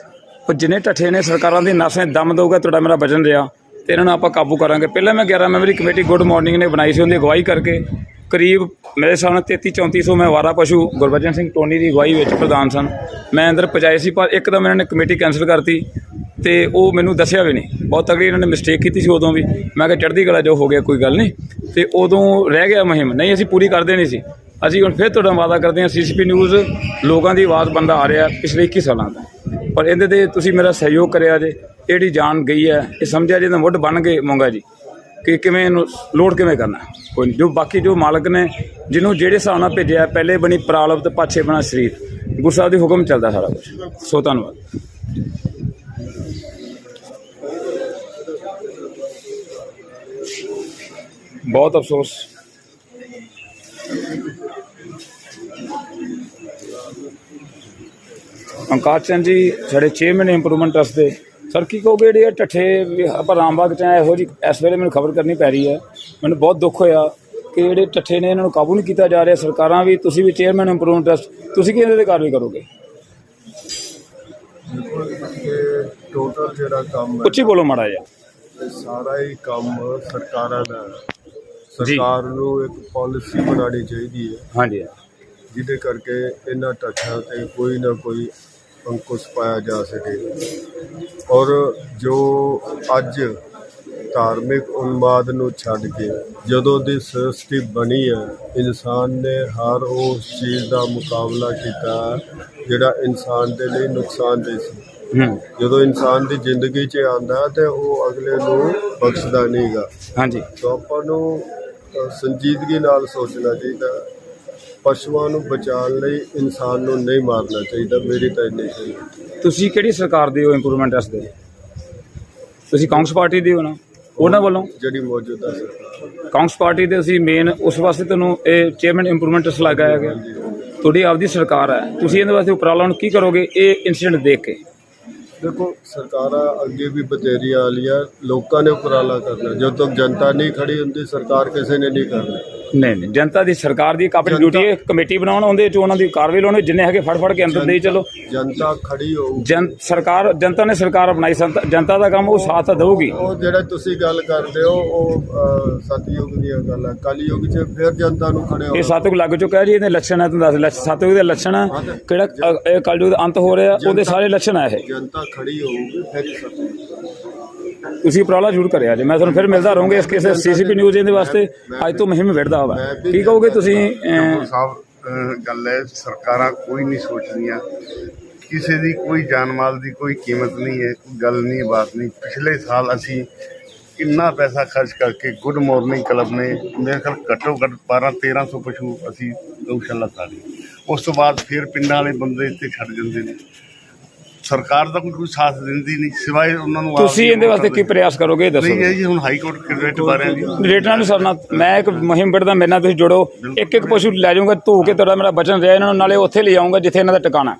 A: ਉਹ ਜਿੰਨੇ ਢੱਠੇ ਨੇ ਸਰਕਾਰਾਂ ਦੀ ਨਸਾਂ ਦਮ ਦਊਗਾ, ਤੁਹਾਡਾ ਮੇਰਾ ਵਚਨ ਰਿਹਾ, ਤੇ ਇਹਨਾਂ ਨੂੰ ਆਪਾਂ ਕਾਬੂ ਕਰਾਂਗੇ। ਪਹਿਲਾਂ ਮੈਂ 11 ਮੈਂਬਰੀ ਕਮੇਟੀ ਗੁੱਡ ਮਾਰਨਿੰਗ ਨੇ ਬਣਾਈ ਸੀ, ਉਹਦੀ ਅਗਵਾਈ ਕਰਕੇ ਕਰੀਬ ਮੇਰੇ ਹਿਸਾਬ ਨਾਲ 33-3400 ਮੈਂ ਅਵਾਰਾ ਪਸ਼ੂ ਗੁਰਬਚਨ ਸਿੰਘ ਟੋਨੀ ਦੀ ਅਗਵਾਈ ਵਿੱਚ ਪ੍ਰਧਾਨ ਸਨ, ਮੈਂ ਅੰਦਰ ਪਹੁੰਚਾਏ ਸੀ। ਪਰ ਇੱਕਦਮ ਇਹਨਾਂ ਨੇ ਕਮੇਟੀ ਕੈਂਸਲ ਕਰਤੀ ਤੇ ਉਹ ਮੈਨੂੰ ਦੱਸਿਆ ਵੀ ਨਹੀਂ। ਬਹੁਤ ਤਗੜੀ ਇਹਨਾਂ ਨੇ ਮਿਸਟੇਕ ਕੀਤੀ ਸੀ ਉਦੋਂ ਵੀ। ਮੈਂ ਕਿਹਾ ਚੜ੍ਹਦੀ ਕਲਾ, ਜੋ ਹੋ ਗਿਆ ਕੋਈ ਗੱਲ ਨਹੀਂ। ਤੇ ਉਦੋਂ ਰਹਿ ਗਿਆ ਮੁਹਿੰਮ, ਨਹੀਂ ਅਸੀਂ ਪੂਰੀ ਕਰਦੇ ਨਹੀਂ ਸੀ। ਅਸੀਂ ਹੁਣ ਫਿਰ ਤੁਹਾਡਾ ਵਾਅਦਾ ਕਰਦੇ ਹਾਂ, CCP ਨਿਊਜ਼ ਲੋਕਾਂ ਦੀ ਆਵਾਜ਼ ਬੰਦਾ ਆ ਰਿਹਾ ਪਿਛਲੇ 21 ਸਾਲਾਂ ਦਾ। ਪਰ ਇਹਦੇ 'ਤੇ ਤੁਸੀਂ ਮੇਰਾ ਸਹਿਯੋਗ ਕਰਿਆ ਜੇ। ਜਿਹੜੀ ਜਾਨ ਗਈ ਹੈ, ਇਹ ਸਮਝਿਆ ਜੇ ਤਾਂ ਮੁੱਢ ਬਣ ਗਏ ਮੋਂਗਾ ਜੀ ਕਿ ਕਿਵੇਂ ਇਹਨੂੰ ਲੋਡ ਕਿਵੇਂ ਕਰਨਾ। ਕੋਈ ਜੋ ਬਾਕੀ ਜੋ ਮਾਲਕ ਨੇ ਜਿਹਨੂੰ ਜਿਹੜੇ ਹਿਸਾਬ ਨਾਲ ਭੇਜਿਆ, ਪਹਿਲੇ ਬਣੀ ਪ੍ਰਾਲਬ ਤੇ ਪਾਛੇ ਬਣਾ ਸਰੀਰ, ਗੁਰੂ ਸਾਹਿਬ ਦੀ ਹੁਕਮ ਚੱਲਦਾ ਸਾਰਾ ਕੁਝ। ਸੋ ਧੰਨਵਾਦ। ਬਹੁਤ ਅਫਸੋਸ। ਓਂਕਾਰ ਚੰਦ ਜੀ ਸਾਡੇ ਚੇਅਰਮੈਨ ਇੰਪਰੂਵਮੈਂਟ ਟਰਸਟ ਦੇ ਸਰ ਕੀ ਕਹੋਗੇ ਜਿਹੜੇ ਇਹ ਢੱਠੇ ਵੀ ਆਪਾਂ ਰਾਮਬਾਗ 'ਚ ਆਏ ਇਹੋ ਜਿਹੀ ਇਸ ਵੇਲੇ ਮੈਨੂੰ ਖਬਰ ਕਰਨੀ ਪੈ ਰਹੀ ਹੈ, ਮੈਨੂੰ ਬਹੁਤ ਦੁੱਖ ਹੋਇਆ ਕਿ ਜਿਹੜੇ ਢੱਠੇ ਨੇ ਇਹਨਾਂ ਨੂੰ ਕਾਬੂ ਨਹੀਂ ਕੀਤਾ ਜਾ ਰਿਹਾ। ਸਰਕਾਰਾਂ ਵੀ, ਤੁਸੀਂ ਵੀ ਚੇਅਰਮੈਨ ਇੰਪਰੂਵਮੈਂਟ ਟਰਸਟ, ਤੁਸੀਂ ਕੀ ਇਹਦੇ 'ਤੇ ਕਾਰਵਾਈ ਕਰੋਗੇ?
D: ਇਹ ਟੋਟਲ ਜਿਹੜਾ ਕੰਮ ਹੈ
A: ਉੱਚੀ ਬੋਲੋ ਮਾੜਾ ਜਿਹਾ।
D: ਇਹ ਸਾਰਾ ਹੀ ਕੰਮ ਸਰਕਾਰਾਂ ਦਾ ਹੈ। ਸਰਕਾਰ ਨੂੰ ਇੱਕ ਪਾਲਿਸੀ ਬਣਾਉਣੀ ਚਾਹੀਦੀ ਹੈ
A: ਹਾਂਜੀ
D: ਜਿਹਦੇ ਕਰਕੇ ਇਹਨਾਂ ਢੱਠਾਂ ਤੇ ਕੋਈ ਨਾ ਕੋਈ ਅੰਕੁਸ਼ ਪਾਇਆ ਜਾ ਸਕੇ। ਔਰ ਜੋ ਅੱਜ ਧਾਰਮਿਕ ਉਨਮਾਦ ਨੂੰ ਛੱਡ ਕੇ ਜਦੋਂ ਦੀ ਸ੍ਰਿਸ਼ਟੀ ਬਣੀ ਹੈ, ਇਨਸਾਨ ਨੇ ਹਰ ਉਸ ਚੀਜ਼ ਦਾ ਮੁਕਾਬਲਾ ਕੀਤਾ ਜਿਹੜਾ ਇਨਸਾਨ ਦੇ ਲਈ ਨੁਕਸਾਨਦੇਹ ਸੀ। ਜਦੋਂ ਇਨਸਾਨ ਦੀ ਜ਼ਿੰਦਗੀ 'ਚ ਆਉਂਦਾ ਤੇ ਉਹ ਅਗਲੇ ਨੂੰ ਬਖਸ਼ਦਾ ਨਹੀਂਗਾ।
A: ਹਾਂਜੀ,
D: ਤਾਂ ਆਪਾਂ ਨੂੰ ਸੰਜੀਦਗੀ ਨਾਲ ਸੋਚਣਾ ਚਾਹੀਦਾ। ਪਸ਼ੂਆਂ ਨੂੰ ਬਚਾਉਣ ਲਈ ਇਨਸਾਨ ਨੂੰ ਨਹੀਂ ਮਾਰਨਾ ਚਾਹੀਦਾ। ਮੇਰੀ ਤਾਂ ਇੰਨੀ ਹੀ।
A: ਤੁਸੀਂ ਕਿਹੜੀ ਸਰਕਾਰ ਦੇ ਹੋ ਇੰਪਰੂਵਮੈਂਟ ਟਰਸਟ ਦੇ? ਤੁਸੀਂ ਕਾਂਗਰਸ ਪਾਰਟੀ ਦੇ ਹੋ ਨਾ? ਉਹਨਾਂ ਵੱਲੋਂ
D: ਜਿਹੜੀ ਮੌਜੂਦਾ ਸਰਕਾਰ
A: ਕਾਂਗਰਸ ਪਾਰਟੀ ਦੇ ਤੁਸੀਂ ਮੇਨ ਉਸ ਵਾਸਤੇ ਤੁਹਾਨੂੰ ਇਹ ਚੇਅਰਮੈਨ ਇੰਪਰੂਵਮੈਂਟ ਟਰਸਟ ਲਗਾਇਆ ਗਿਆ। ਤੁਹਾਡੀ ਆਪਦੀ ਸਰਕਾਰ ਹੈ, ਤੁਸੀਂ ਇਹਦੇ ਵਾਸਤੇ ਉਪਰਾਲਾ ਹੁਣ ਕੀ ਕਰੋਗੇ ਇਹ ਇੰਸੀਡੈਂਟ ਦੇਖ ਕੇ?
D: ਦੇਖੋ, ਸਰਕਾਰਾਂ ਅੱਗੇ ਵੀ ਬਥੇਰੀਆਂ ਆਲੀਆਂ, ਲੋਕਾਂ ਨੇ ਉਪਰਾਲਾ ਕਰਨਾ। ਜਦੋਂ ਤੱਕ ਜਨਤਾ ਨਹੀਂ ਖੜੀ ਹੁੰਦੀ ਸਰਕਾਰ ਕਿਸੇ ਨੇ ਨਹੀਂ ਕਰਨਾ।
A: ਨਹੀਂ, ਜਨਤਾ ਦੀ ਸਰਕਾਰ ਦੀ ਇੱਕ ਆਪਣੀ ਡਿਊਟੀ ਹੈ, ਕਮੇਟੀ ਬਣਾਉਣ, ਉਹਦੇ 'ਚ ਉਹਨਾਂ ਦੀ ਕਾਰਵਾਈ ਲਾਉਣੀ, ਜਿੰਨੇ ਹੈਗੇ ਫੜ ਕੇ ਅੰਦਰ ਦੇਈ ਚਲੋ।
D: ਜਨਤਾ ਖੜੀ ਹੋਊ।
A: ਜਨਤਾ ਨੇ ਸਰਕਾਰ ਬਣਾਈ, ਜਨਤਾ ਦਾ ਕੰਮ ਉਹ ਸਾਥ ਦੇਊਗੀ।
D: ਉਹ ਜਿਹੜਾ ਤੁਸੀਂ ਗੱਲ ਕਰਦੇ ਹੋ ਉਹ ਸਤਯੁਗ ਦੀਆਂ ਗੱਲਾਂ। ਕਲਯੁਗ 'ਚ ਫਿਰ ਜਨਤਾ ਨੂੰ ਖੜੇ
A: ਇਹ
D: ਹੋਣਾ।
A: ਸਤਯੁਗ ਲੱਗ ਚੁੱਕਾ ਜੀ, ਇਹਦੇ ਲੱਛਣ ਹੈ, ਤੁਹਾਨੂੰ ਦੱਸ ਸਤਯੁਗ ਦੇ ਲੱਛਣ ਹੈ। ਕਿਹੜਾ ਇਹ ਕਲਯੁਗ ਦਾ ਅੰਤ ਹੋ ਰਿਹਾ, ਉਹਦੇ ਸਾਰੇ ਲੱਛਣ ਹੈ ਇਹ।
D: ਜਨਤਾ ਖੜੀ ਹੋਊਗੀ ਫਿਰ ਹੀ ਸਤਯੁਗ।
A: ਤੁਸੀਂ ਉਪਰਾਲਾ ਜ਼ਰੂਰ ਕਰਿਆ ਜੇ, ਮੈਂ ਤੁਹਾਨੂੰ ਫਿਰ ਮਿਲਦਾ ਰਹੂੰਗਾ ਇਸ ਕਿਸੇ CCP ਨਿਊਜ਼ ਇਹਦੇ ਵਾਸਤੇ ਅੱਜ ਤੋਂ ਮੁਹਿੰਮ ਵਿੱਢਦਾ ਹੋਵਾ। ਕੀ ਕਹੋਗੇ ਤੁਸੀਂ?
B: ਸਾਹਿਬ ਗੱਲ ਹੈ, ਸਰਕਾਰਾਂ ਕੋਈ ਨਹੀਂ ਸੋਚਦੀਆਂ, ਕਿਸੇ ਦੀ ਕੋਈ ਜਾਨ ਮਾਲ ਦੀ ਕੋਈ ਕੀਮਤ ਨਹੀਂ ਹੈ, ਕੋਈ ਗੱਲ ਨਹੀਂ, ਬਾਤ ਨਹੀਂ। ਪਿਛਲੇ ਸਾਲ ਅਸੀਂ ਇੰਨਾ ਪੈਸਾ ਖਰਚ ਕਰਕੇ ਗੁੱਡ ਮਾਰਨਿੰਗ ਕਲੱਬ ਨੇ ਮੇਰੇ ਖਿਆਲ ਘੱਟੋ ਘੱਟ 1200-1300 ਪਸ਼ੂ ਅਸੀਂ ਗਊਸ਼ਾਲਾ ਸਾਡੀ। ਉਸ ਤੋਂ ਬਾਅਦ ਫਿਰ ਪਿੰਡਾਂ ਵਾਲੇ ਬੰਦੇ ਇੱਥੇ ਛੱਡ ਜਾਂਦੇ ਨੇ। ਸਰਕਾਰ ਦਾ ਕੋਈ ਸਾਥ ਦਿੰਦੀ ਨਹੀਂ ਸਿਵਾਏ ਉਹਨਾਂ ਨੂੰ।
A: ਤੁਸੀਂ ਇਹਦੇ ਵਾਸਤੇ ਕੀ ਪ੍ਰਯਾਸ ਕਰੋਗੇ ਦੱਸੋ?
B: ਨਹੀਂ ਹੈ ਜੀ, ਹੁਣ ਹਾਈ ਕੋਰਟ ਰੇਟ ਬਾਰੇ ਜੀ
A: ਰੇਟਾਂ ਨੂੰ ਸਰਨਾ, ਮੈਂ ਇੱਕ ਮੁਹਿੰਮ ਵਿੱਢਦਾ, ਮੇਰੇ ਨਾਲ ਤੁਸੀਂ ਜੁੜੋ। ਇੱਕ ਪਸ਼ੂ ਲੈ ਜਾਊਂਗਾ ਧੋ ਕੇ, ਤੁਹਾਡਾ ਮੇਰਾ ਬਚਨ ਰਿਹਾ ਇਹਨਾਂ ਨੂੰ, ਨਾਲੇ ਉੱਥੇ ਲੈ ਜਾਊਂਗਾ ਜਿੱਥੇ ਇਹਨਾਂ ਦਾ ਟਿਕਾਣਾ।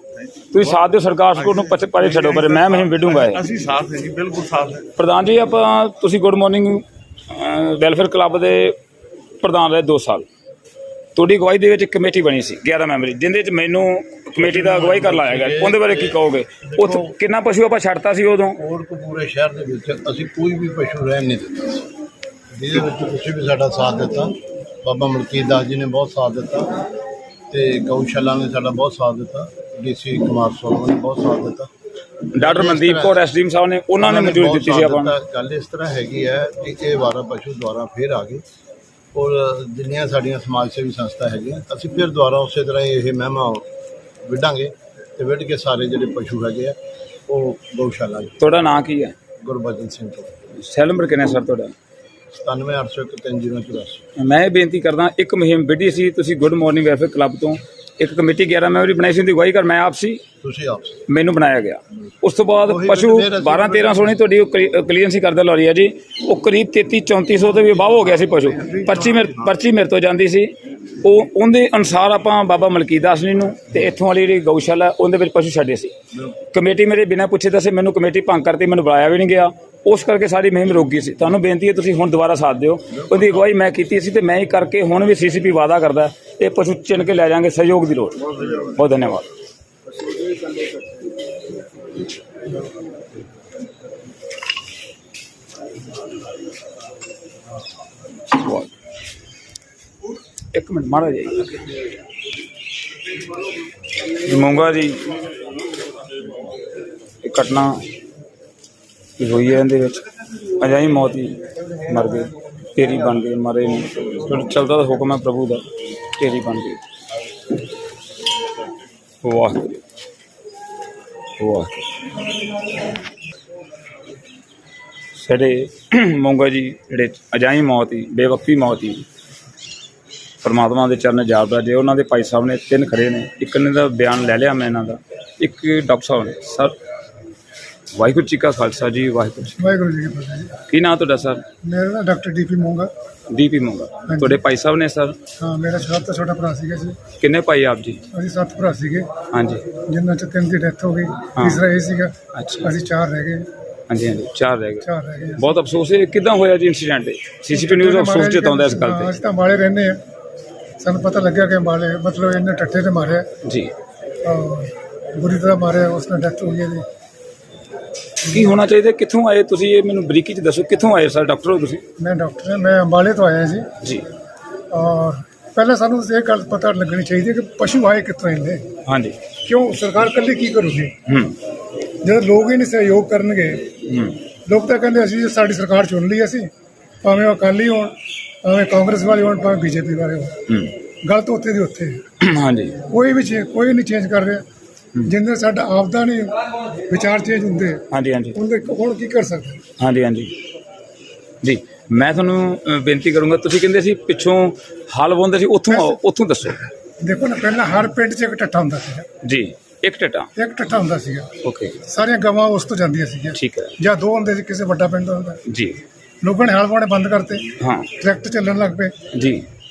A: ਤੁਸੀਂ ਸਾਥ ਦਿਓ, ਸਰਕਾਰ ਸਕੂਲ ਨੂੰ ਪਰੇ ਛੱਡੋ, ਪਰ ਮੈਂ ਮੁਹਿੰਮ ਵਿੱਢੂੰਗਾ ਇਹ।
B: ਅਸੀਂ ਸਾਥ ਹੈ ਜੀ, ਬਿਲਕੁਲ ਸਾਥ ਹੈ।
A: ਪ੍ਰਧਾਨ ਜੀ, ਆਪਾਂ ਤੁਸੀਂ ਗੁੱਡ ਮਾਰਨਿੰਗ ਵੈਲਫੇਅਰ ਕਲੱਬ ਦੇ ਪ੍ਰਧਾਨ ਰਹੇ 2 ਸਾਲ। ਤੁਹਾਡੀ ਅਗਵਾਈ ਦੇ ਵਿੱਚ ਇੱਕ ਕਮੇਟੀ ਬਣੀ ਸੀ 11 ਮੈਂਬਰੀ, ਜਿਹਦੇ ਵਿੱਚ ਮੈਨੂੰ ਕਮੇਟੀ ਦਾ ਅਗਵਾਈ ਕਰ ਲਾਇਆ ਗਿਆ। ਉਹਦੇ ਬਾਰੇ ਕੀ ਕਹੋਗੇ? ਉੱਥੇ ਕਿੰਨਾ ਪਸ਼ੂ ਆਪਾਂ ਛੱਡਤਾ ਸੀ ਉਦੋਂ?
F: ਕੋਟਕਪੂਰੇ ਸ਼ਹਿਰ ਦੇ ਵਿੱਚ ਅਸੀਂ ਕੋਈ ਵੀ ਪਸ਼ੂ ਰਹਿਣ ਨਹੀਂ ਦਿੱਤਾ ਸੀ, ਜਿਹਦੇ ਵਿੱਚ ਤੁਸੀਂ ਵੀ ਸਾਡਾ ਸਾਥ ਦਿੱਤਾ। ਬਾਬਾ ਮਲਕੀਤ ਦਾਸ ਜੀ ਨੇ ਬਹੁਤ ਸਾਥ ਦਿੱਤਾ ਅਤੇ ਗਊਸ਼ਾਲਾ ਨੇ ਸਾਡਾ ਬਹੁਤ ਸਾਥ ਦਿੱਤਾ। DC ਕੁਮਾਰ ਸੋਲਵਨ ਨੇ ਬਹੁਤ ਸਾਥ ਦਿੱਤਾ।
A: ਡਾਕਟਰ ਮਨਦੀਪ ਕੌਰ SDM ਸਾਹਿਬ ਨੇ, ਉਹਨਾਂ ਨੇ ਮਨਜ਼ੂਰੀ ਦਿੱਤੀ ਸੀ ਆਪਾਂ ਨੂੰ।
F: ਗੱਲ ਇਸ ਤਰ੍ਹਾਂ ਹੈਗੀ ਹੈ ਕਿ ਇਹ 12 ਪਸ਼ੂ ਦੁਆਰਾ ਫਿਰ ਆ ਗਏ, ਔਰ ਜਿੰਨੀਆਂ ਸਾਡੀਆਂ ਸਮਾਜ ਸੇਵੀ ਸੰਸਥਾ ਹੈਗੀਆਂ, ਅਸੀਂ ਫਿਰ ਦੁਬਾਰਾ ਉਸੇ ਤਰ੍ਹਾਂ ਇਹ ਮਹਿਮਾ ਵਿੱਢਾਂਗੇ ਅਤੇ ਵਿੱਢ ਕੇ ਸਾਰੇ ਜਿਹੜੇ ਪਸ਼ੂ ਹੈਗੇ ਆ ਉਹ ਗਊਸ਼ਾਲਾ।
A: ਤੁਹਾਡਾ ਨਾਂ ਕੀ ਹੈ?
F: ਗੁਰਬਚਨ ਸਿੰਘ
A: ਸੈੱਲ ਨੰਬਰ ਕਿੰਨਾ ਸਰ ਤੁਹਾਡਾ?
F: 9780130084।
A: ਮੈਂ ਇਹ ਬੇਨਤੀ ਕਰਦਾ, ਇੱਕ ਮੁਹਿੰਮ ਵਿੱਢੀ ਸੀ ਤੁਸੀਂ ਗੁੱਡ ਮਾਰਨਿੰਗ ਵੈਲਫੇਅਰ ਕਲੱਬ ਤੋਂ, ਇੱਕ ਕਮੇਟੀ 11 ਮੈਂਬਰੀ ਬਣਾਈ ਸੀ, ਉਹਦੀ ਅਗਵਾਈ ਕਰ ਮੈਂ ਆਪ ਸੀ,
F: ਤੁਸੀਂ ਆਪ
A: ਮੈਨੂੰ ਬਣਾਇਆ ਗਿਆ। ਉਸ ਤੋਂ ਬਾਅਦ ਪਸ਼ੂ 12-1300 ਨਹੀਂ ਤੁਹਾਡੀ ਕਲੀਅਰੈਂਸ ਕਰਦਾ ਲਾ ਰਹੀ ਹੈ ਜੀ, ਉਹ ਕਰੀਬ 3300-3400 ਤੇ ਵੀ ਵਾਹ ਹੋ ਗਿਆ ਸੀ ਪਸ਼ੂ। ਪਰਚੀ ਮੇਰੇ ਤੋਂ ਜਾਂਦੀ ਸੀ, ਉਹ ਉਹਦੇ ਅਨੁਸਾਰ ਆਪਾਂ ਬਾਬਾ ਮਲਕੀਤ ਦਾਸ ਜੀ ਨੂੰ ਤੇ ਇੱਥੋਂ ਵਾਲੀ ਜਿਹੜੀ ਗਊਸ਼ਾਲਾ ਉਹਦੇ ਵਿੱਚ ਪਸ਼ੂ ਛੱਡੇ ਸੀ। ਕਮੇਟੀ ਮੇਰੇ ਬਿਨਾਂ ਪੁੱਛੇ ਦੱਸੇ ਮੈਨੂੰ ਕਮੇਟੀ ਭੰਗ ਕਰਤੀ, ਮੈਨੂੰ ਬੁਲਾਇਆ ਵੀ ਨਹੀਂ ਗਿਆ। ਉਸ ਕਰਕੇ ਸਾਡੀ ਮੁਹਿੰਮ ਰੁਕ ਗਈ ਸੀ। ਤੁਹਾਨੂੰ ਬੇਨਤੀ ਹੈ ਤੁਸੀਂ ਹੁਣ ਦੁਬਾਰਾ ਸਾਥ ਦਿਓ। ਉਹਦੀ ਅਗਵਾਈ ਮੈਂ ਕੀਤੀ ਸੀ ਤੇ ਮੈਂ ਹੀ ਕਰਕੇ ਹੁਣ ਵੀ CCP ਵਾਅਦਾ ਕਰਦਾ ਇਹ ਪਸ਼ੂ ਚਿਣ ਕੇ ਲੈ ਜਾਵਾਂਗੇ। ਸਹਿਯੋਗ ਦੀ ਲੋੜ। ਬਹੁਤ ਧੰਨਵਾਦ। ਇੱਕ ਮਿੰਟ ਮਾੜਾ ਜੀ ਮੂੰਗਾ ਜੀ, ਇਹ ਘਟਨਾ ਹੋਈ ਹੈ, ਇਹਦੇ ਵਿੱਚ ਅਜਾਈ ਮੌਤ ਹੀ, ਮਰ ਗਏ, ਢੇਰੀ ਬਣ ਗਏ, ਮਰੇ ਨਹੀਂ। ਚੱਲਦਾ ਤਾਂ ਹੁਕਮ ਹੈ ਪ੍ਰਭੂ ਦਾ, ਢੇਰੀ ਬਣ ਗਏ। ਵਾਹਿਗੁਰੂ ਵਾਹਿਗੁਰੂ। ਸਾਡੇ ਮੂੰਗਾ ਜੀ ਜਿਹੜੇ ਅਜਾਈ ਮੌਤ ਹੀ, ਬੇਵਕਤੀ ਮੌਤ ਹੀ, ਪਰਮਾਤਮਾ ਦੇ ਚਰਨ ਜਾਪਦਾ। ਜੇ ਉਹਨਾਂ ਦੇ ਭਾਈ ਸਾਹਿਬ ਨੇ 3 ਖੜੇ ਨੇ, ਇੱਕ ਨੇ ਦਾ ਬਿਆਨ ਲੈ ਲਿਆ ਮੈਂ ਇਹਨਾਂ ਦਾ, ਇੱਕ ਡਾਕਟਰ ਸਾਹਿਬ ਨੇ। ਸਰ ਵਾਹਿਗੁਰੂ ਜੀ ਕਾ ਖਾਲਸਾ ਜੀ, ਵਾਹਿਗੁਰੂ ਜੀ।
C: ਵਾਹਿਗੁਰੂ ਜੀ ਕੀ ਫਤਿਹ ਜੀ।
A: ਕੀ ਨਾਮ ਤੁਹਾਡਾ ਸਰ?
C: ਮੇਰਾ ਨਾਮ ਡਾਕਟਰ ਡੀਪੀ ਮੋਂਗਾ।
A: ਦੀਪੀ ਮੋਂਗਾ। ਤੁਹਾਡੇ ਭਾਈ ਸਾਹਿਬ ਨੇ ਸਰ?
C: ਹਾਂ, ਮੇਰਾ ਸਭ ਤੋਂ ਛੋਟਾ ਭਰਾ ਸੀਗਾ ਜੀ।
A: ਕਿੰਨੇ ਭਾਈ ਆਪ ਜੀ?
C: ਅਸੀਂ 7 ਭਰਾ ਸੀਗੇ,
A: ਹਾਂਜੀ
C: ਜਿਨ੍ਹਾਂ 'ਚ 3 ਦੀ ਡੈਥ ਹੋ ਗਈ, ਤੀਸਰਾ ਇਹ ਸੀਗਾ।
A: ਅੱਛਾ।
C: ਅਸੀਂ 4 ਰਹਿ ਗਏ।
A: ਹਾਂਜੀ ਹਾਂਜੀ, 4 ਰਹਿ ਗਏ।
C: 4 ਰਹਿ ਗਏ।
A: ਬਹੁਤ ਅਫਸੋਸ ਹੈ। ਕਿੱਦਾਂ ਹੋਇਆ ਜੀ ਇੰਸੀਡੈਂਟ? ਸੀਸੀਟੀਵੀ ਨਿਊਜ਼ ਅਫਸੋਸ ਜਤਾਉਂਦਾ ਇਸ ਗੱਲ
C: ਅਸੀਂ ਤਾਂ ਅੰਬਾਲੇ ਰਹਿੰਦੇ ਆ, ਸਾਨੂੰ ਪਤਾ ਲੱਗਿਆ ਕਿ ਅੰਬਾਲੇ ਮਤਲਬ ਇਹਨੇ ਟੱਠੇ ਤੇ ਮਾਰਿਆ
A: ਤੇ ਜੀ।
C: ਔਰ ਬੁਰੀ ਤਰ੍ਹਾਂ ਮਾਰਿਆ, ਉਸ ਨਾਲ ਡੈਥ ਹੋ ਗਈ ਇਹਦੀ।
A: ਕੀ ਹੋਣਾ ਚਾਹੀਦਾ? ਕਿੱਥੋਂ ਆਏ ਤੁਸੀਂ? ਇਹ ਮੈਨੂੰ ਬਰੀਕੀ ਚ ਦੱਸੋ, ਕਿੱਥੋਂ ਆਏ ਸਰ? ਡਾਕਟਰ ਹੋ ਤੁਸੀਂ?
C: ਮੈਂ ਡਾਕਟਰ ਹਾਂ, ਮੈਂ ਅੰਬਾਲੇ ਤੋਂ ਆਇਆ ਸੀ।
A: ਜੀ।
C: ਔਰ ਪਹਿਲਾਂ ਸਾਨੂੰ ਇਹ ਗੱਲ ਪਤਾ ਲੱਗਣੀ ਚਾਹੀਦੀ ਹੈ ਕਿ ਪਸ਼ੂ ਆਏ ਕਿੱਥੋਂ ਇਹਨੇ,
A: ਹਾਂਜੀ।
C: ਕਿਉਂ ਸਰਕਾਰ ਇਕੱਲੀ ਕੀ ਕਰੂਗੀ ਜਦੋਂ ਲੋਕ ਹੀ ਨਹੀਂ ਸਹਿਯੋਗ ਕਰਨਗੇ। ਲੋਕ ਤਾਂ ਕਹਿੰਦੇ ਅਸੀਂ ਸਾਡੀ ਸਰਕਾਰ ਚੁਣ ਲਈ, ਅਸੀਂ ਭਾਵੇਂ ਉਹ ਅਕਾਲੀ ਹੋਣ, ਭਾਵੇਂ ਕਾਂਗਰਸ ਵਾਲੇ ਹੋਣ, ਭਾਵੇਂ ਬੀਜੇਪੀ ਵਾਲੇ ਹੋਣ, ਗੱਲ ਤਾਂ ਉੱਥੇ ਦੀ ਉੱਥੇ ਹੈ।
A: ਹਾਂਜੀ।
C: ਕੋਈ ਨਹੀਂ ਚੇਂਜ ਕਰ ਰਿਹਾ। ਜਿੰਨੇ ਸਾਡਾ ਆਪਦਾ ਨਹੀਂ ਵਿਚਾਰ ਚੇਂਜ ਹੁੰਦੇ,
A: ਹਾਂਜੀ ਹਾਂਜੀ
C: ਉਹਦੇ ਹੁਣ ਕੀ ਕਰ ਸਕਦੇ।
A: ਹਾਂਜੀ ਹਾਂਜੀ ਜੀ। ਮੈਂ ਤੁਹਾਨੂੰ ਬੇਨਤੀ ਕਰੂੰਗਾ, ਤੁਸੀਂ ਕਹਿੰਦੇ ਸੀ ਪਿੱਛੋਂ ਹਲ ਵਾਉਂਦੇ ਸੀ, ਉੱਥੋਂ ਆਓ, ਉੱਥੋਂ ਦੱਸੋ।
C: ਦੇਖੋ ਨਾ, ਪਹਿਲਾਂ ਹਰ ਪਿੰਡ 'ਚ ਇੱਕ ਟੱਠਾ ਹੁੰਦਾ ਸੀਗਾ
A: ਜੀ। ਇੱਕ ਟਟਾ।
C: ਇੱਕ ਟੱਠਾ ਹੁੰਦਾ ਸੀਗਾ।
A: ਓਕੇ।
C: ਸਾਰੀਆਂ ਗਵਾਂ ਉਸ ਤੋਂ ਜਾਂਦੀਆਂ ਸੀਗੀਆਂ।
A: ਠੀਕ ਹੈ
C: ਜਾਂ 2 ਹੁੰਦੇ ਸੀ, ਕਿਸੇ ਵੱਡਾ ਪਿੰਡ ਹੁੰਦਾ।
A: ਜੀ।
C: ਲੋਕਾਂ ਨੇ ਹਲ ਵਾਉਣੇ ਬੰਦ ਕਰਤੇ,
A: ਹਾਂ
C: ਟਰੈਕਟਰ ਚੱਲਣ ਲੱਗ ਪਏ।
A: ਜੀ।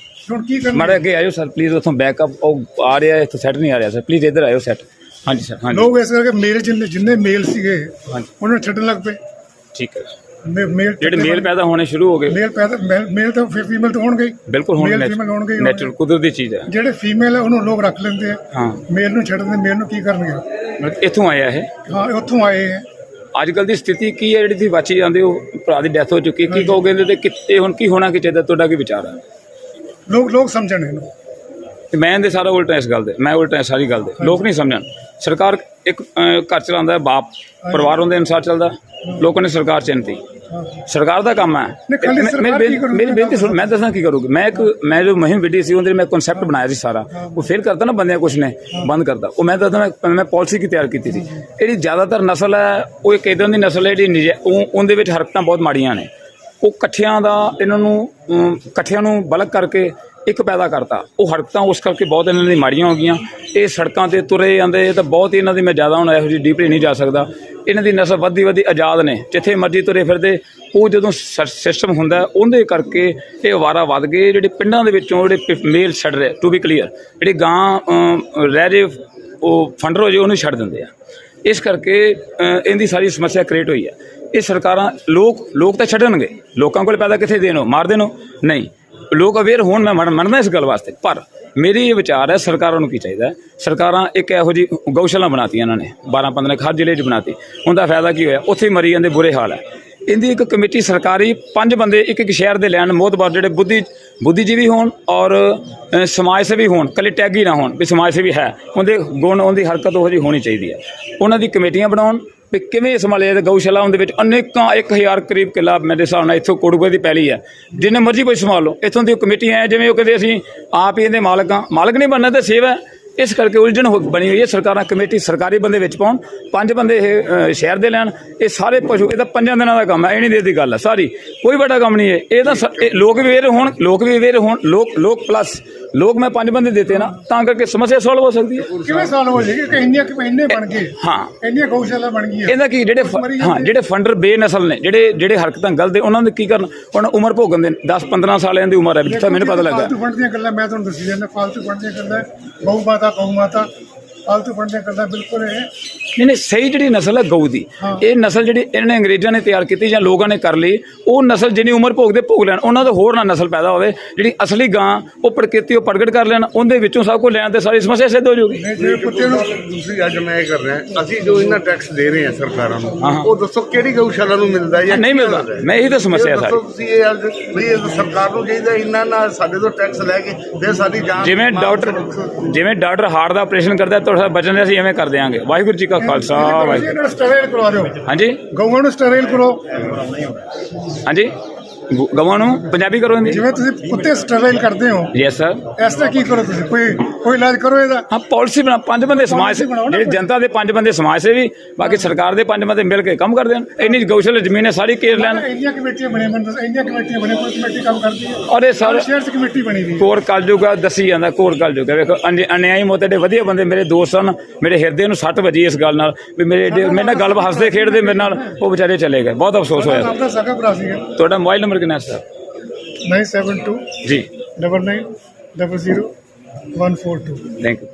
C: ਹੁਣ ਕੀ ਕਰਨਾ?
A: ਮਾੜੇ ਅੱਗੇ ਆਇਓ ਸਰ ਪਲੀਜ਼, ਉੱਥੋਂ ਬੈਕਅਪ ਉਹ ਆ ਰਿਹਾ, ਇੱਥੇ ਸੈੱਟ ਨਹੀਂ ਆ ਰਿਹਾ ਸਰ, ਪਲੀਜ਼ ਇੱਧਰ ਆਇਓ ਸੈੱਟ। ਹਾਂਜੀ ਸਰ। ਹਾਂਜੀ
C: ਲੋਕ ਇਸ ਕਰਕੇ ਮੇਲ ਜਿੰਨੇ ਮੇਲ ਸੀਗੇ
A: ਹਾਂਜੀ
C: ਉਹਨਾਂ ਨੂੰ ਛੱਡਣ ਲੱਗ ਪਏ।
A: ਠੀਕ ਹੈ।
C: ਮੇਲ
A: ਜਿਹੜੇ ਮੇਲ ਪੈਦਾ ਹੋਣੇ ਸ਼ੁਰੂ ਹੋ ਗਏ।
C: ਮੇਲ ਤਾਂ ਫੀਮੇਲ ਤਾਂ ਹੋਣਗੇ ਹੀ।
A: ਬਿਲਕੁਲ
C: ਮੇਲ ਫੀਮੇਲ ਹੋਣਗੇ ਹੀ।
A: ਨੈਚੁਰਲ ਕੁਦਰਤੀ ਚੀਜ਼ ਹੈ।
C: ਜਿਹੜੇ ਫੀਮੇਲ ਹੈ ਉਹਨੂੰ ਲੋਕ ਰੱਖ ਲੈਂਦੇ ਆ,
A: ਹਾਂ।
C: ਮੇਲ ਨੂੰ ਛੱਡ ਦਿੰਦੇ। ਮੇਲ ਨੂੰ ਕੀ ਕਰਨਗੇ?
A: ਮਤਲਬ ਇੱਥੋਂ ਆਇਆ ਇਹ।
C: ਹਾਂ, ਉੱਥੋਂ ਆਏ ਹੈ।
A: ਅੱਜ ਕੱਲ੍ਹ ਦੀ ਸਥਿਤੀ ਕੀ ਹੈ ਜਿਹੜੀ ਤੁਸੀਂ ਵਾਚੀ ਜਾਂਦੇ ਹੋ? ਭਰਾ ਦੀ ਡੈਥ ਹੋ ਚੁੱਕੀ, ਕੀ ਕਹੋਗੇ ਇਹਦੇ ਤੇ? ਕਿਤੇ ਹੁਣ ਕੀ ਹੋਣਾ ਕੀ ਚਾਹੀਦਾ? ਤੁਹਾਡਾ ਕੀ ਵਿਚਾਰ ਹੈ?
C: ਲੋਕ ਸਮਝਣ ਇਹਨੂੰ।
A: ਤੇ ਮੈਂ ਇਹਦੇ ਸਾਰਾ ਉਲਟਾ ਇਸ ਗੱਲ ਦੇ, ਮੈਂ ਉਲਟਾ ਸਾਰੀ ਗੱਲ ਦੇ। ਲੋਕ ਨਹੀਂ ਸਮਝਣ। ਸਰਕਾਰ ਇੱਕ ਘਰ ਚਲਾਉਂਦਾ, ਬਾਪ ਪਰਿਵਾਰ ਉਹਦੇ ਅਨੁਸਾਰ ਚੱਲਦਾ। ਲੋਕਾਂ ਨੇ ਸਰਕਾਰ ਚਿੰਤੀ, ਸਰਕਾਰ ਦਾ ਕੰਮ ਹੈ। ਮੇਰੀ ਬੇਨਤੀ ਸੁਣ, ਮੈਂ ਦੱਸਾਂ ਕੀ ਕਰੂਗੀ। ਮੈਂ ਜੋ ਮੁਹਿੰਮ ਵਿੱਢੀ ਸੀ ਉਹਦੇ ਮੈਂ ਕਨਸੈਪਟ ਬਣਾਇਆ ਸੀ ਸਾਰਾ, ਉਹ ਫੇਲ ਕਰਤਾ ਨਾ ਬੰਦਿਆਂ ਕੁਛ ਨੇ, ਬੰਦ ਕਰਤਾ ਉਹ। ਮੈਂ ਦੱਸਦਾ ਮੈਂ ਪਾਲਿਸੀ ਕੀ ਤਿਆਰ ਕੀਤੀ ਸੀ। ਜਿਹੜੀ ਜ਼ਿਆਦਾਤਰ ਨਸਲ ਹੈ ਉਹ ਇੱਕ ਇੱਦਾਂ ਦੀ ਨਸਲ ਹੈ ਜਿਹੜੀ ਉਹਦੇ ਵਿੱਚ ਹਰਕਤਾਂ ਬਹੁਤ ਮਾੜੀਆਂ ਨੇ। ਉਹ ਇਕੱਠਿਆਂ ਨੂੰ ਬਲਕ ਕਰਕੇ ਇੱਕ ਪੈਦਾ ਕਰਤਾ। ਉਹ ਹਰਕਤਾਂ ਉਸ ਕਰਕੇ ਬਹੁਤ ਇਹਨਾਂ ਦੀ ਮਾੜੀਆਂ ਹੋ ਗਈਆਂ। ਇਹ ਸੜਕਾਂ 'ਤੇ ਤੁਰੇ ਜਾਂਦੇ ਤਾਂ ਬਹੁਤ ਹੀ ਇਹਨਾਂ ਦੀ, ਮੈਂ ਜ਼ਿਆਦਾ ਹੁਣ ਇਹੋ ਜਿਹੀ ਡੀਪਲੀ ਨਹੀਂ ਜਾ ਸਕਦਾ। ਇਹਨਾਂ ਦੀ ਨਸਲ ਵੱਧਦੀ ਆਜ਼ਾਦ ਨੇ, ਜਿੱਥੇ ਮਰਜ਼ੀ ਤੁਰੇ ਫਿਰਦੇ। ਉਹ ਜਦੋਂ ਸਿਸਟਮ ਹੁੰਦਾ ਉਹਦੇ ਕਰਕੇ ਇਹ ਅਵਾਰਾ ਵੱਧ ਗਏ। ਜਿਹੜੇ ਪਿੰਡਾਂ ਦੇ ਵਿੱਚੋਂ ਜਿਹੜੇ ਮੇਲ ਛੱਡ ਰਹੇ, ਟੂ ਬੀ ਕਲੀਅਰ, ਜਿਹੜੀ ਗਾਂ ਰਹਿ ਜੇ ਉਹ ਫੰਡਰ ਹੋ ਜੇ ਉਹਨੂੰ ਛੱਡ ਦਿੰਦੇ ਆ। ਇਸ ਕਰਕੇ ਇਹਦੀ ਸਾਰੀ ਸਮੱਸਿਆ ਕ੍ਰੀਏਟ ਹੋਈ ਹੈ। ਇਹ ਸਰਕਾਰਾਂ ਲੋਕ ਤਾਂ ਛੱਡਣਗੇ, ਲੋਕਾਂ ਕੋਲ ਪੈਦਾ ਕਿੱਥੇ ਦੇਣੋ, ਮਾਰ ਦੇਣੋ? ਨਹੀਂ, ਲੋਕ ਅਵੇਅਰ ਹੋਣ। ਮੈਂ ਮੰਨਦਾ ਇਸ ਗੱਲ ਵਾਸਤੇ, ਪਰ ਮੇਰੀ ਇਹ ਵਿਚਾਰ ਹੈ ਸਰਕਾਰਾਂ ਨੂੰ ਕੀ ਚਾਹੀਦਾ? ਸਰਕਾਰਾਂ ਇੱਕ ਇਹੋ ਜਿਹੀ ਗਊਸ਼ਾਲਾ ਬਣਾਤੀ ਇਹਨਾਂ ਨੇ, 12-15 ਹਰ ਜ਼ਿਲ੍ਹੇ 'ਚ ਬਣਾਤੀ। ਉਹਦਾ ਫਾਇਦਾ ਕੀ ਹੋਇਆ? ਉੱਥੇ ਮਰੀ ਜਾਂਦੇ, ਬੁਰੇ ਹਾਲ ਹੈ। ਇਹਦੀ ਇੱਕ ਕਮੇਟੀ ਸਰਕਾਰੀ 5 ਬੰਦੇ ਇੱਕ ਸ਼ਹਿਰ ਦੇ ਲੈਣ, ਮੋਹਤਬਾਰ ਜਿਹੜੇ ਬੁੱਧੀਜੀਵੀ ਹੋਣ ਔਰ ਸਮਾਜ ਸੇਵੀ ਹੋਣ, ਇਕੱਲੇ ਟੈਗ ਹੀ ਨਾ ਹੋਣ ਵੀ ਸਮਾਜ ਸੇਵੀ ਹੈ। ਉਹਦੇ ਗੁਣ, ਉਹਦੀ ਹਰਕਤ ਉਹੋ ਜਿਹੀ ਹੋਣੀ ਚਾਹੀਦੀ ਹੈ। ਉਹਨਾਂ ਦੀ ਕਮੇਟੀਆਂ ਬਣਾਉਣ ਵੀ ਕਿਵੇਂ ਸੰਭਾਲਿਆ ਜਾਏ ਗਊਸ਼ਾਲਾ। ਉਹਦੇ ਵਿੱਚ ਅਨੇਕਾਂ 1000 ਕਰੀਬ ਕਿੱਲਾ ਮੇਰੇ ਹਿਸਾਬ ਨਾਲ ਇੱਥੋਂ ਕੋੜੂਗੇ ਦੀ ਪੈਲੀ ਹੈ, ਜਿੰਨੇ ਮਰਜ਼ੀ ਕੋਈ ਸੰਭਾਲ ਲਓ। ਇੱਥੋਂ ਦੀ ਕਮੇਟੀਆਂ ਹੈ ਜਿਵੇਂ ਉਹ ਕਹਿੰਦੇ ਅਸੀਂ ਆਪ ਹੀ ਇਹਦੇ ਮਾਲਕ ਹਾਂ। ਮਾਲਕ ਨਹੀਂ ਬਣਨਾ ਤਾਂ ਸੇਵਾ ਹੈ। ਇਸ ਕਰਕੇ ਉਲਝਣ ਬਣੀ ਹੋਈ ਹੈ। ਸਰਕਾਰਾਂ ਕਮੇਟੀ ਸਰਕਾਰੀ ਬੰਦੇ ਵਿੱਚ ਪਾਉਣ, 5 ਬੰਦੇ ਇਹ ਸ਼ਹਿਰ ਦੇ ਲੈਣ। ਇਹ ਸਾਰੇ ਪਸ਼ੂ, ਇਹ ਤਾਂ 5 ਦਿਨਾਂ ਦਾ ਕੰਮ ਹੈ। ਇਹ ਨਹੀਂ ਦੀ ਗੱਲ ਹੈ ਸਾਰੀ, ਕੋਈ ਵੱਡਾ ਕੰਮ ਨਹੀਂ ਹੈ। ਇਹ ਤਾਂ ਲੋਕ ਵੀ ਅਵੇਅਰ ਹੋਣ, ਲੋਕ ਪਲੱਸ ਲੋਕ। ਮੈਂ 5 ਬੰਦੇ ਦਿੱਤੇ ਨਾ, ਤਾਂ ਕਰਕੇ ਸਮੱਸਿਆ ਸੋਲਵ ਹੋ ਸਕਦੀ ਹੈ।
C: ਕਿਵੇਂ ਸੋਲਵ ਹੋ ਜਾਏਗੀ ਕਿ ਇੰਨੇ ਬਣ ਗਏ? ਹਾਂ, ਇੰਨੀਆਂ ਗਊਸ਼ਾਲਾ ਬਣ ਗਈਆਂ।
A: ਇਹਦਾ ਕੀ ਜਿਹੜੇ ਫੰਡਰ ਬੇਨਸਲ ਨੇ, ਜਿਹੜੇ ਹਰਕਤਾਂ ਗਲਤ, ਉਹਨਾਂ ਦੇ ਕੀ ਕਰਨ? ਹੁਣ ਉਮਰ ਭੋਗਣ ਦੇ 10-15 ਸਾਲਾਂ ਦੀ ਉਮਰ ਹੈ ਜਿੱਥੇ ਮੈਨੂੰ ਪਤਾ ਲੱਗਾ।
C: ਫਾਲਤੂ ਫੰਡ ਦੀਆਂ ਗੱਲਾਂ ਮੈਂ ਤੁਹਾਨੂੰ ਦੱਸੀ ਜਾਂਦਾ, ਫਾਲਤੂ ਫੰਡ ਦੀਆਂ ਗੱਲਾਂ, ਗਊ ਮਾਤਾ ਫਾਲਤੂ ਫੰਡ ਦੀਆਂ ਗੱਲਾਂ ਬਿਲਕੁਲ ਇਹ
A: ਨਹੀਂ। ਸਹੀ ਜਿਹੜੀ ਨਸਲ ਹੈ ਗਊ ਦੀ, ਇਹ ਨਸਲ ਜਿਹੜੀ ਇਹਨਾਂ ਨੇ ਅੰਗਰੇਜ਼ਾਂ ਨੇ ਤਿਆਰ ਕੀਤੀ ਜਾਂ ਲੋਕਾਂ ਨੇ ਕਰ ਲਈ, ਉਹ ਨਸਲ ਜਿੰਨੀ ਉਮਰ ਭੋਗਦੇ ਭੋਗ ਲੈਣ। ਉਹਨਾਂ ਦਾ ਹੋਰ ਨਾ ਨਸਲ ਪੈਦਾ ਹੋਵੇ। ਜਿਹੜੀ ਅਸਲੀ ਗਾਂ ਉਹ ਪ੍ਰਕਿਰਤੀ ਉਹ ਪ੍ਰਗਟ ਕਰ ਲੈਣ, ਉਹਦੇ ਵਿੱਚੋਂ ਸਭ ਕੁਝ ਲੈਣ ਤੇ ਸਾਰੀ ਸਮੱਸਿਆ ਸਿੱਧ ਹੋ ਜਾਊਗੀ।
B: ਦੂਸਰੀ ਅੱਜ ਮੈਂ ਇਹ ਕਰ ਰਿਹਾ, ਅਸੀਂ ਜੋ ਇਹਨਾਂ ਟੈਕਸ ਦੇ ਰਹੇ ਹਾਂ ਸਰਕਾਰਾਂ ਨੂੰ, ਉਹ ਦੱਸੋ ਕਿਹੜੀ ਗਊਸ਼ਾਲਾ ਨੂੰ ਮਿਲਦਾ ਜਾਂ
A: ਨਹੀਂ ਮਿਲਦਾ? ਮੈਂ ਇਹੀ ਤਾਂ ਸਮੱਸਿਆ ਸਾਰੀ।
B: ਤੁਸੀਂ ਇਹ ਅੱਜ ਵੀ ਇਹ ਸਰਕਾਰ ਨੂੰ ਚਾਹੀਦਾ ਇਹਨਾਂ ਨਾਲ ਸਾਡੇ ਤੋਂ ਟੈਕਸ ਲੈ ਕੇ ਫਿਰ ਸਾਡੀ ਜਾਨ।
A: ਜਿਵੇਂ ਡਾਕਟਰ ਹਾਰਟ ਦਾ ਆਪਰੇਸ਼ਨ ਕਰਦਾ ਤੁਹਾਡਾ ਬਚਨ, ਅਸੀਂ ਐਵੇਂ ਕਰ ਦਿਆਂਗੇ। ਵਾਹਿਗੁਰੂ ਜੀ ਕਾ ਖਾਲਸਾ, ਵਾਹਿਗੁਰੂ।
C: ਸਟੇਰਾਈਲ ਕਰਵਾ ਦਿਓ।
A: ਹਾਂਜੀ,
C: ਗਊਆਂ ਨੂੰ ਸਟੇਰਾਈਲ ਕਰੋ।
A: ਹਾਂਜੀ, ਗਵਾਂ ਨੂੰ ਪੰਜਾਬੀ ਕਰੋ ਇਹਦੀ।
C: ਜਿਵੇਂ ਤੁਸੀਂ ਕੁੱਤੇ ਸਟਰਗਲ ਕਰਦੇ ਹੋ
A: ਯੈਸ ਸਰ।
C: ਇਸ ਤਰ੍ਹਾਂ ਕੀ ਕਰੋ ਤੁਸੀਂ, ਕੋਈ ਇਲਾਜ ਕਰੋ ਇਹਦਾ।
A: ਹਾਂ ਪਾਲਿਸੀ ਬਣਾ, 5 ਬੰਦੇ ਸਮਾਜ
C: Policy ਬਣਾਓ ਨਾ
A: ਜਿਹੜੇ
C: ਕੋਈ।
A: ਜਨਤਾ ਦੇ 5 ਬੰਦੇ ਸਮਾਜ ਸੇਵੀ, ਬਾਕੀ ਸਰਕਾਰ ਦੇ 5 ਬੰਦੇ ਮਿਲ ਕੇ ਕੰਮ ਕਰਦੇ ਹਨ। ਇੰਨੀ ਗਊਸ਼ਾਲਾ ਜ਼ਮੀਨ ਹੈ ਸਾਰੀ ਕੇਰ ਲੈਣ।
C: ਇੰਨੀਆਂ ਕਮੇਟੀਆਂ ਬਣੇ ਬੰਦੇ, ਇੰਨੀਆਂ ਕਮੇਟੀਆਂ ਬਣੇ, ਕੋਈ ਕਮੇਟੀ ਕੰਮ ਕਰਦੀ ਹੈ।
A: ਔਰ ਇਹ ਸਾਰੇ
C: ਸ਼ਹਿਰ 'ਚ ਕਮੇਟੀ ਬਣੀ ਵੀ
A: ਕੋਰ ਕਲਯੁਗ ਦੱਸੀ ਜਾਂਦਾ, ਕੋਰ ਕਲਯੁਗ ਵੇਖੋ ਅਨਿਆਈ ਮੋਤੇ ਦੇ ਵਧੀਆ ਬੰਦੇ ਮੇਰੇ ਦੋਸਤ ਹਨ, ਮੇਰੇ ਹਿਰਦੇ ਨੂੰ ਸੱਟ ਵੱਜੀ ਇਸ ਗੱਲ ਨਾਲ ਵੀ ਮੇਰੇ ਨਾਲ ਗੱਲ ਹੱਸਦੇ ਖੇਡਦੇ ਮੇਰੇ ਨਾਲ ਉਹ ਵਿਚਾਰੇ ਚਲੇ ਗਏ, ਬਹੁਤ ਅਫਸੋਸ ਹੋਇਆ।
C: ਆਪਦਾ ਸਗਾ ਭਰਾ ਸੀਗਾ।
A: ਤੁਹਾਡਾ ਮੋਬਾਈਲ ਨੰਬਰ ਕਿੰਨਾ ਸਰ?
C: 972
A: ਜੀ
C: 99 00 142।
A: Thank you.